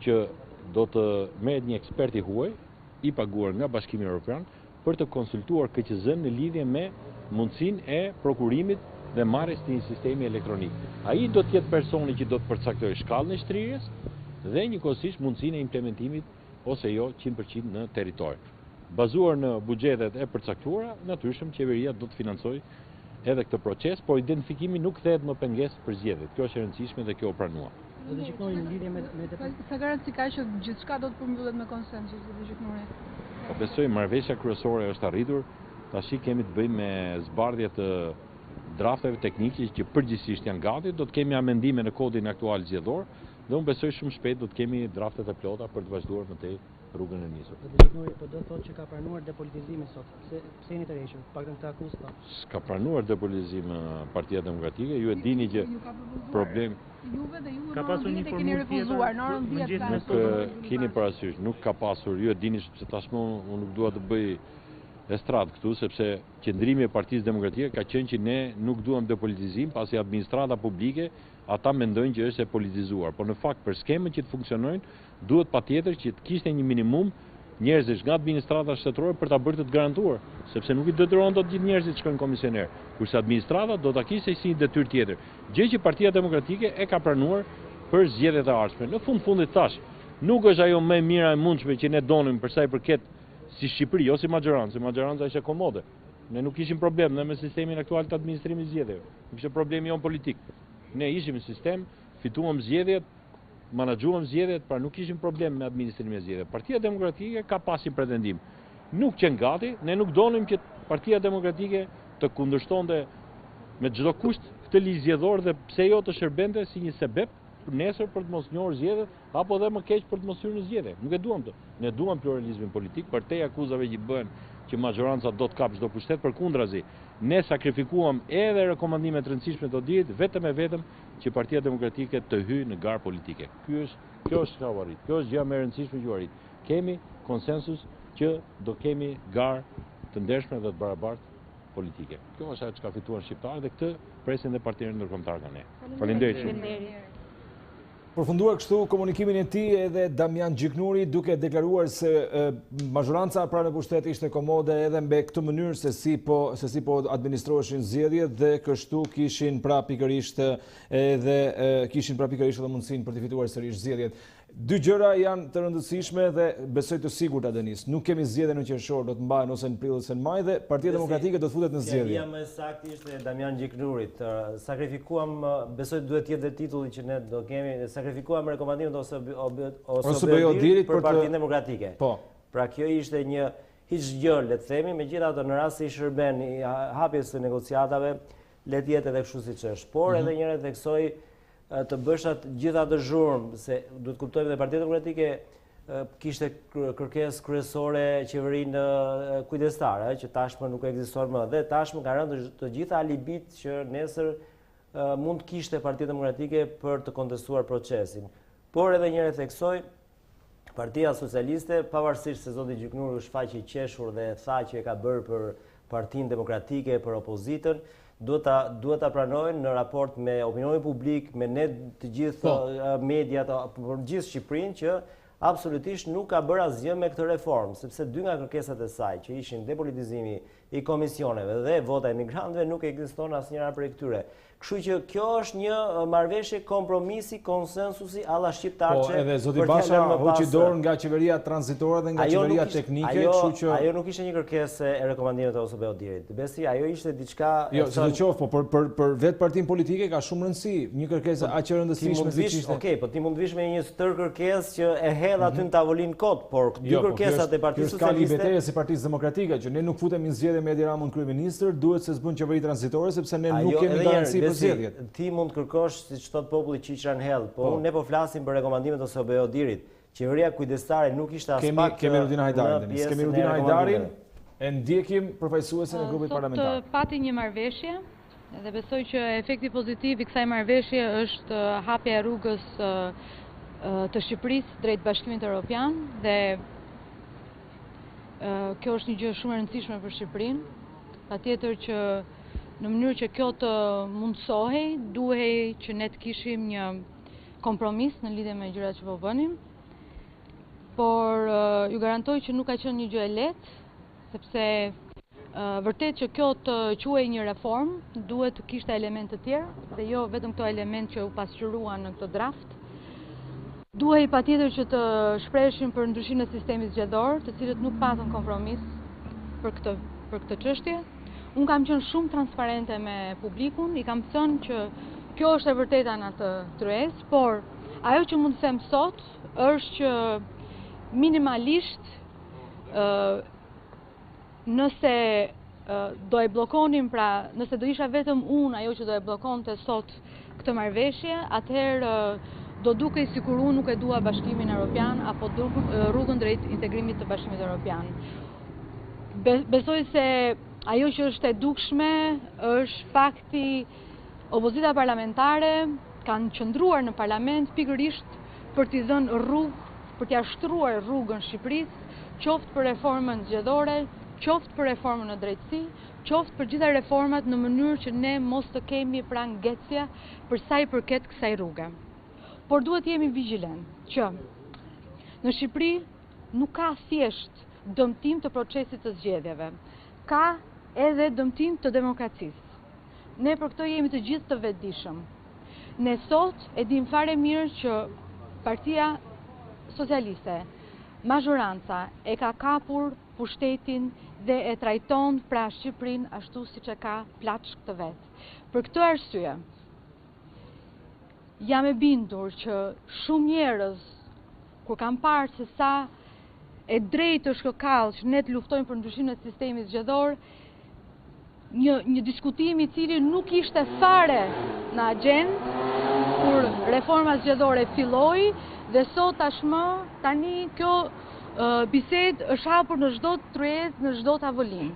që do të merret një ekspert i huaj i paguar nga Bashkimi Evropian për të konsultuar KQZ-n në lidhje me mundësinë e prokurimit dhe marrjes të një sistemi elektronik. Ai do të jetë personi që do të përcaktojë shkallën e shtrirjes dhe njëkohësisht mundësinë e implementimit ose jo 100% në territor. Bazuar në buxhetet e përcaktuara, natyrisht qeveria do të financojë edhe këtë proces, por identifikimi nuk kthehet më pengesë për zgjedhjet. Kjo është e rëndësishme dhe kjo u pranua. Do të shikojmë në lidhje me sa garanci ka që gjithçka do të përmbyllet me konsensus, do të shikojmë. Po besoj marrëveshja kryesore është arritur. Tash kemi të bëjmë me zbardhje të drafteve teknike që përgjithsisht janë gati, do të kemi amendime në kodin aktual zgjedhor dhe unë besoj shumë shpejt do të kemi draftet e plota për të vazhduar më tej rrugën e nisur. Po do thotë që ka pranuar depolitizimin sot. Pse jeni të rreshur? Paktën këtë akuzë pa. S'ka pranuar depolitizim Partia Demokratike, ju e dini që problem Juve dhe ju ka pasur një keni refuzuar në orën 10 nuk keni parasysh, nuk ka pasur, ju e dini sepse tashmë unë nuk dua të bëj estradë këtu, sepse qëndrimi e Partisë Demokratike ka qenë që ne nuk duam depolitizim, pasi administrata publike ata mendojnë që është e politizuar. Por në fakt për skemën që të funksionojnë, duhet patjetër që të kishte një minimum njerëzish nga administrata shtetërore për ta bërë të garantuar, sepse nuk i detyron dot gjithë njerëzit të shkojnë komisioner, kurse administrata do ta kishte si një detyrë tjetër. Gjë që Partia Demokratike e ka pranuar për zgjedhjet e ardhshme. Në fundit thash, nuk është ajo më e mira e mundshme që ne donim për sa i përket si Shqipëri, ose majoranca. Majoranca ishte komode. Ne nuk kishim problem me sistemin aktual të administrimit zgjedhjeve. Nuk ishte problemi jon politik. Ne ishim në sistem, fituam zgjedhjet, menaxhuam zgjedhjet, pra nuk kishim problem me administrimin e zgjedhjeve. Partia Demokratike ka pasur pretendim. Nuk qenë gati, ne nuk donim që Partia Demokratike të kundërshtonte me çdo kusht këtë ligj zgjedhor dhe pse jo të shërbente si një sebeb nesër për të mos njohur zgjedhjet apo dhe më keq për të mos hyrë në zgjedhje. Nuk e duam të. Ne duam pluralizmin politik, për te akuzave që bëhen që majoranca do të kapë çdo pushtet, përkundrazi. Ne sakrifikuam edhe rekomandimet rëndësishme të dihet vetëm që Partia Demokratike të hyjë në garë politike. Kjo është çka u arrit. Kjo është gjëja më e rëndësishme që u arrit. Kemi konsensus që do kemi garë të ndershme dhe të barabartë politike. Kjo është ajo që ka fituar shqiptarët dhe këtë presin dhe partitë ndërkombëtare nga ne. Faleminderit. Përfunduar kështu komunikimin e tij edhe Damian Gjiknuri, duke deklaruar se majoranca pranë pushtetit ishte komode edhe mbe këtë mënyrë se si po administroheshin zgjedhjet dhe kështu kishin pra pikërisht edhe mundësinë për të fituar sërish zgjedhjet. Dy gjëra janë të rëndësishme dhe besoj të sigurta Denis. Nuk kemi zgjedhje në qershor, do të mbahen ose në prill ose në maj dhe Partia Demokratike do të futet në zgjedhje. Fjala më saktë ishte Damian Gjiknurit. Sakrifikuam, besoj duhet të jetë titulli që ne do kemi, sakrifikuam rekomandimet ose BO-dit për Partinë Demokratike. Po. Pra kjo ishte një hiç gjë, le të themi, megjithatë në rast se i shërben i hapjes së negociatave, le të jetë edhe kështu siç është. Por edhe një herë theksoj të bëshat gjitha të zhurmë, se duhet kuptojmë dhe Partia Demokratike kishte kërkesë kryesore qeverinë kujdestare, që tashmë nuk ekziston më, dhe tashmë ka rënë të gjitha alibit që nesër mund kishte Partia Demokratike për të kontestuar procesin. Por edhe një herë theksoj, Partia Socialiste, pavarësisht se zoti Gjiknuri u shfaqi i qeshur dhe tha që e ka bërë për Partinë Demokratike, për opozitën, duhet ta pranojnë në raport me opinionin publik, me ne të gjithë mediat, për gjithë Shqipërinë, që absolutisht nuk ka bërë asgjë me këtë reformë, sepse dy nga kërkesat e saj, që ishin depolitizimi i komisioneve dhe vota e migrantëve nuk ekziston asnjëra prej këtyre. Kështu që kjo është një marrëveshje kompromisi, konsensusi alla shqiptar që edhe zoti Basha hoqi dorë nga qeveria tranzitore dhe nga qeveria teknike, kështu që ajo nuk ishte një kërkesë e rekomandimet e OSBE-dit. Besi, ajo ishte diçka jo, sidoqoftë, po për vetë partinë politike ka shumë rëndësi, një kërkesë aq e rëndësishme siç ishte. Okej, po ti mund të vish me një stër kërkesë që e hedh aty në tavolinë kot, por dy kërkesat e Partisë Socialiste. Ka betejë si Partisë Demokratike që ne nuk futemi në zgjedhje me Edi Ramën kryeministër, duhet se s'bën qeveri tranzitore sepse ne nuk kemi garanci për zgjedhjet. Ti mund të kërkosh siç thot populli qiqran hell, po ne po flasim për rekomandimet ose OSBE-dit. Qeveria kujdestare nuk ishte as pak. Kemi Rudina Hajdarin. Kemi Rudina Hajdarin, e ndjekim përfaqësuesin e grupit parlamentar. Sot pati një marrëveshje dhe besoj që efekti pozitiv i kësaj marrëveshje është hapja e rrugës të Shqipërisë drejt Bashkimit Evropian dhe kjo është një gjë shumë e rëndësishme për Shqipërinë. Patjetër që në mënyrë që kjo të mundsohej, duhej që ne të kishim një kompromis në lidhje me gjërat që po bënim, por ju garantoj që nuk ka qenë një gjë e lehtë, sepse vërtet që kjo të quhej një reformë, duhet të kishte elemente të tjera, dhe jo vetëm këto element që u pasqyruan në këtë draft. Duhej patjetër që të shpreheshim për ndryshimin e sistemit zgjedhor, të cilët nuk patën kompromis për këtë çështje. Unë kam qenë shumë transparente me publikun, i kam thënë që kjo është e vërteta në atë tryezë, por ajo që mund të them sot është që minimalisht nëse do e bllokonim, pra nëse do isha vetëm unë ajo që do e bllokonte sot këtë marrëveshje, atëherë do dukej sikur unë nuk e dua Bashkimin Evropian apo rrugën drejt integrimit të Bashkimit Evropian. Besoj se ajo që është e dukshme është fakti opozita parlamentare kanë qëndruar në parlament pikërisht për t'i dhënë rrugë, për t'i ashtruar rrugën Shqipërisë, qoftë për reformën zgjedhore, qoftë për reformën në drejtësi, qoftë për gjitha reformat në mënyrë që ne mos të kemi pra ngjecje për sa i përket kësaj rruge. Por duhet jemi vigjilent që në Shqipëri nuk ka thjesht dëmtim të procesit të zgjedhjeve, ka edhe dëmtim të demokracisë. Ne për këto jemi të gjithë të vetëdijshëm. Ne sot e dim fare mirë që Partia Socialiste, mazhoranca, e ka kapur pushtetin dhe e trajton pra Shqipërinë ashtu siç e ka plaçk të vet. Për këtë arsye, jam e bindur që shumë njerëz kur kanë parë se sa e drejtë është kjo kallë që ne të luftojmë për ndryshimin e sistemit zgjedhor, një diskutim i cili nuk ishte fare në agjendë kur reforma zgjedhore filloi dhe sot tashmë tani kjo bisedë është hapur në çdo tryezë, në çdo tavolinë.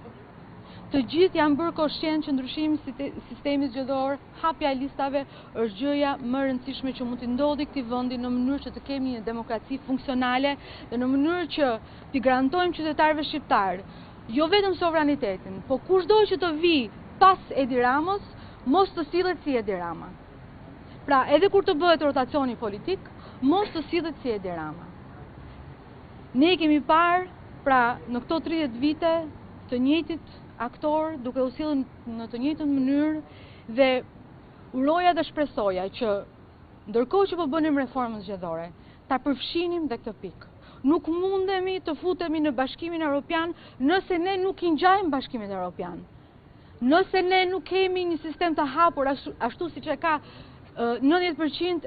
Të gjithë janë bërë koshient që ndryshimi i sistemit zgjedhor, hapja e listave është gjëja më e rëndësishme që mund të ndodhi këtij vendi në mënyrë që të kemi një demokraci funksionale dhe në mënyrë që t'i garantojmë qytetarëve shqiptar jo vetëm sovranitetin, po kushdo që të vi pas Edi Ramës, mos të sillet si Edi Rama. Pra, edhe kur të bëhet rotacioni politik, mos të sillet si Edi Rama. Ne kemi parë, pra, në këto 30 vite të njëjtit aktor, duke u sjellur në të njëjtën mënyrë dhe uroja dhe shpresoja që ndërkohë që po bënim reformën zgjedhore, ta përfshinim dhe këtë pikë. Nuk mundemi të futemi në Bashkimin Evropian nëse ne nuk i ngjajmë Bashkimin Evropian. Nëse ne nuk kemi një sistem të hapur ashtu siç e ka 90%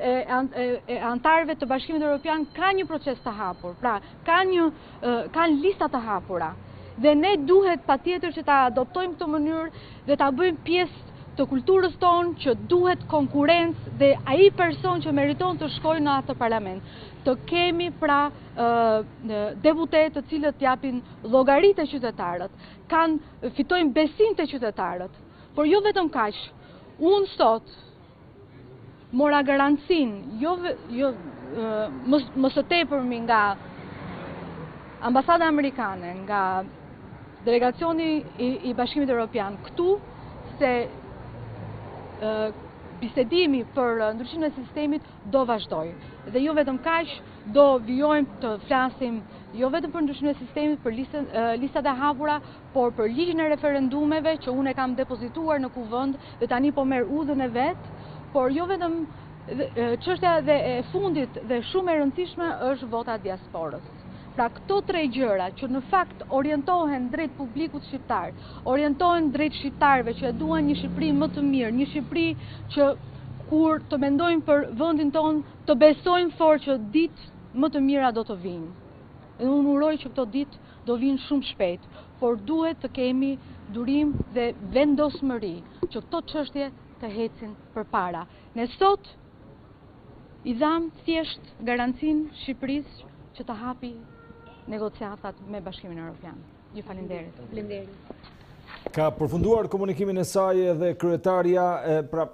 e antarëve të Bashkimit Evropian ka një proces të hapur, pra kanë lista të hapura. Dhe ne duhet patjetër që ta adoptojmë këtë mënyrë dhe ta bëjmë pjesë të kulturës tonë që duhet konkurrencë dhe ai person që meriton të shkojë në atë parlament. Të kemi pra deputet të cilët japin llogaritë të qytetarët, fitojnë besim të qytetarët. Por jo vetëm kaq. Unë sot mora garancinë, më së tepërmi nga ambasada amerikane, nga delegacioni i Bashkimit Evropian këtu, se bisedimi për ndryshimin e sistemit do vazhdoj. Dhe jo vetëm kaq, do vijojmë të flasim jo vetëm për ndryshimin e sistemit, për listat e hapura, por për ligjin e referendumeve që unë e kam depozituar në kuvend dhe tani po merr udhën e vet, por jo vetëm çështja e fundit dhe shumë e rëndësishme është vota e diasporës. Pra këto tre gjëra që në fakt orientohen drejt publikut shqiptar, orientohen drejt shqiptarëve që e duan një Shqipëri më të mirë, një Shqipëri që kur të mendojmë për vendin tonë, të besojmë fort që ditë më të mira do të vinë. Dhe unë uroj që këto ditë do vinë shumë shpejt, por duhet të kemi durim dhe vendosmëri që këto çështje të ecin përpara. Ne sot i dham thjesht garancinë Shqipërisë që të hapi negociatat me Bashkimin Evropian. Ju falenderit. Faleminderit. Ka përfunduar komunikimin e saj edhe kryetaria,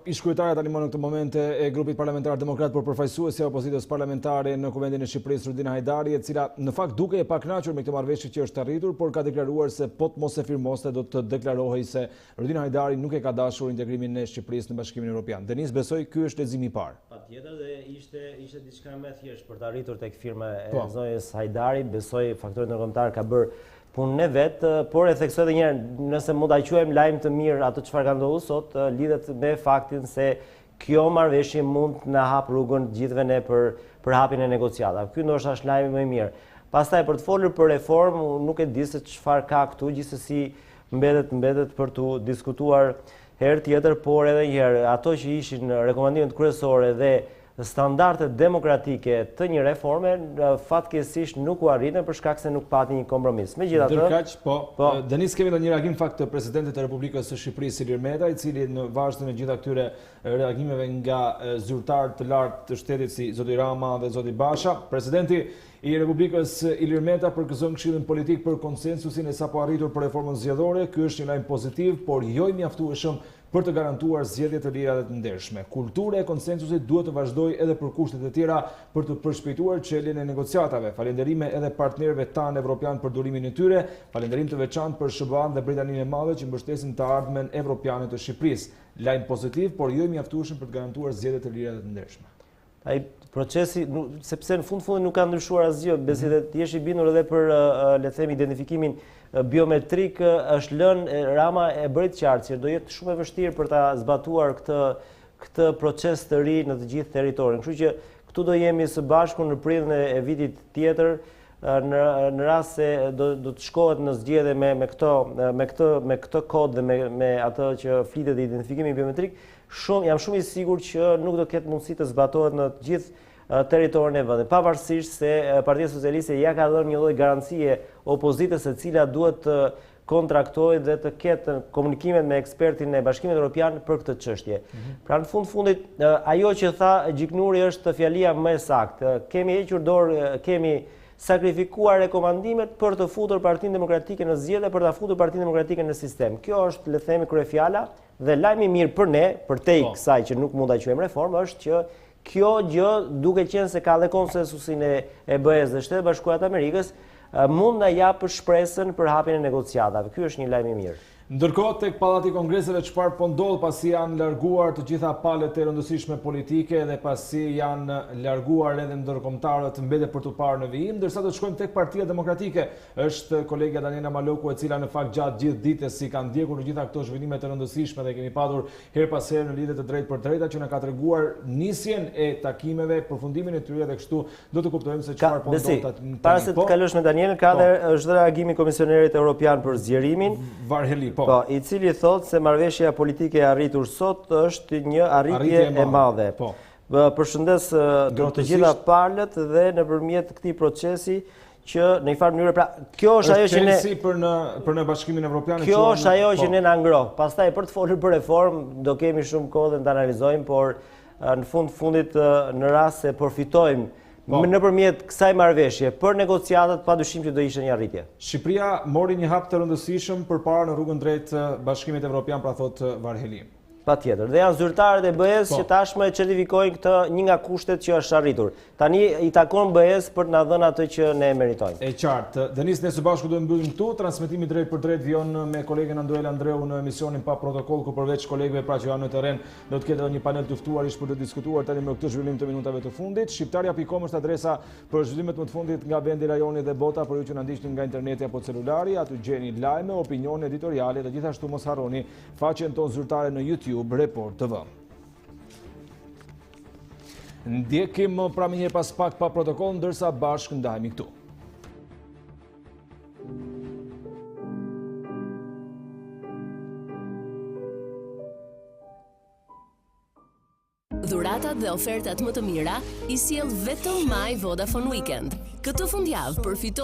ish kryetaria tani më në këtë momente e grupit parlamentar demokrat për përfaqësuesja e opozitës parlamentare në Kuvendin e Shqipërisë, Rudina Hajdari, e cila në fakt duke e pakënaqur me këtë marrëveshje që është arritur, por ka deklaruar se po të mos e firmoste do të deklarohej se Rudina Hajdari nuk e ka dashur integrimin e Shqipërisë në Bashkimin Evropian. Denis, besoj ky është leximi i parë. Patjetër, dhe ishte diçka më e thjeshtë për të arritur tek firma e zonjës Hajdari, besoj faktori ndërkombëtar ka bërë punën e vetë, por e theksoj edhe një herë, nëse mund ta quajmë lajm të mirë ato çfarë ka ndodhur sot, lidhet me faktin se kjo marrëveshje mund të na hap rrugën gjithëve ne për hapjen e negociatave. Ky ndoshta është lajmi më i mirë. Pastaj për të folur për reformë, nuk e di se çfarë ka këtu, gjithsesi mbetet për të diskutuar herë tjetër, por edhe një herë ato që ishin rekomandimet kryesore dhe standardet demokratike të një reforme fatkeqësisht nuk u arritën për shkak se nuk pati një kompromis. Megjithatë, ndërkaq, Denis, kemi edhe një reagim fakt të presidentit të Republikës së Shqipërisë Ilir Meta, i cili në vazhdim të gjitha këtyre reagimeve nga zyrtarë të lartë të shtetit si zoti Rama dhe zoti Basha, presidenti i Republikës Ilir Meta përgëzon Këshillin Politik për konsensusin e sapo arritur për reformën zgjedhore. Ky është një lajm pozitiv, por jo i mjaftueshëm për të garantuar zgjedhje të lira dhe të ndershme. Kultura e konsensusit duhet të vazhdojë edhe për kushtet e tjera për të përshpejtuar çeljen e negociatave. Falënderime edhe partnerëve tanë evropian për durimin e tyre. Falënderim të veçantë për SBA-n dhe Britaninë e Madhe që mbështesin të ardhmen evropiane të Shqipërisë. Lajm pozitiv, por jo i mjaftueshëm për të garantuar zgjedhje të lira dhe të ndershme. Ai procesi, sepse në fundit nuk ka ndryshuar asgjë, besoj se ti je i bindur edhe për le të themi identifikimin biometrik është lënë Rama e bëri të qartë që do jetë shumë e vështirë për ta zbatuar këtë proces të ri në të gjithë territorin. Kështu që këtu do jemi së bashku në prillën e vitit tjetër në rast se do të shkohet në zgjedhje me këtë kod dhe me atë që flitet e identifikimit biometrik. Jam shumë i sigurt që nuk do ketë mundësi të zbatohet në të gjithë territorin e vendit, pavarësisht se Partia Socialiste ja ka dhënë një lloj garancie opozitës e cila duhet të kontraktojë dhe të ketë komunikimet me ekspertin e Bashkimit Evropian për këtë çështje. Pra në fundit, ajo që tha Gjiknuri është fjalia më e saktë. Kemi hequr dorë, kemi sakrifikuar rekomandimet për të futur Partinë Demokratike në zgjedhje, për ta futur Partinë Demokratike në sistem. Kjo është, le të themi, kryefjala dhe lajmi i mirë për ne, për te kësaj që nuk mund ta quajmë reformë, është që kjo gjë, duke qenë se ka dhe konsensusin e BE-s dhe Shtetet Bashkuara të Amerikës, mund na japë shpresën për hapjen e negociatave. Ky është një lajm i mirë. Ndërkohë, tek Pallati i Kongreseve çfarë po ndodh pasi janë larguar të gjitha palët e rëndësishme politike dhe pasi janë larguar edhe ndërkombëtarët mbetet për të parë në vijim, ndërsa do të shkojmë tek Partia Demokratike. Është kolegja Daniela Maloku, e cila në fakt gjatë gjithë ditës si ka ndjekur në gjitha këto zhvillime të rëndësishme dhe kemi padur her pas here në lidhje të drejtë për drejta që na ka treguar nisjen e takimeve, përfundimin e tyre dhe kështu do të kuptojmë se çfarë po ndodh tani. Para se të kalosh me Daniel, ka është reagimi i Komisionerit Evropian për zgjerimin. Varheli. Po, i cili thotë se marrëveshja politike e arritur sot është një arritje e madhe. Përshëndes të gjitha palët dhe nëpërmjet këtij procesi që në një farë mënyrë, pra kjo është ajo që ne për në Bashkimin Evropian. Kjo është ajo që ne na ngroh. Pastaj për të folur për reformë do kemi shumë kohë dhe ta analizojmë, por në fundit në rast se përfitojmë nëpërmjet kësaj marrëveshje për negociatat, padyshim që do ishte një arritje. Shqipëria mori një hap të rëndësishëm përpara në rrugën drejt Bashkimit Evropian, pra thot Varheli. Patjetër. Dhe janë zyrtarët e BE-s që tashmë certifikojnë këtë një nga kushtet që është arritur. Tani i takon BE-s për të na dhënë atë që ne meritojmë. E qartë. Denis, ne së bashku do të mbyllim këtu. Transmetimi drejt për drejt vjen me kolegen Anduel Andreu në emisionin pa protokoll, ku përveç kolegëve pra që janë në terren, do të ketë një panel të ftuar për të diskutuar tani me këtë zhvillim të minutave të fundit. Shqiptaria.com është adresa për zhvillimet më të fundit nga vendi, rajoni dhe bota, për ju që na ndiqni nga interneti apo celulari. Aty gjeni lajme, opinione editoriale dhe gjithashtu mos harroni faqen tonë zyrtare në YouTube Report TV. Ndjekim pra më një pas pak pa protokoll, ndërsa bashkë ndajemi këtu. Dhuratat dhe ofertat më të mira i sjell vetëm Vodafone Weekend. Këtë fundjavë përfito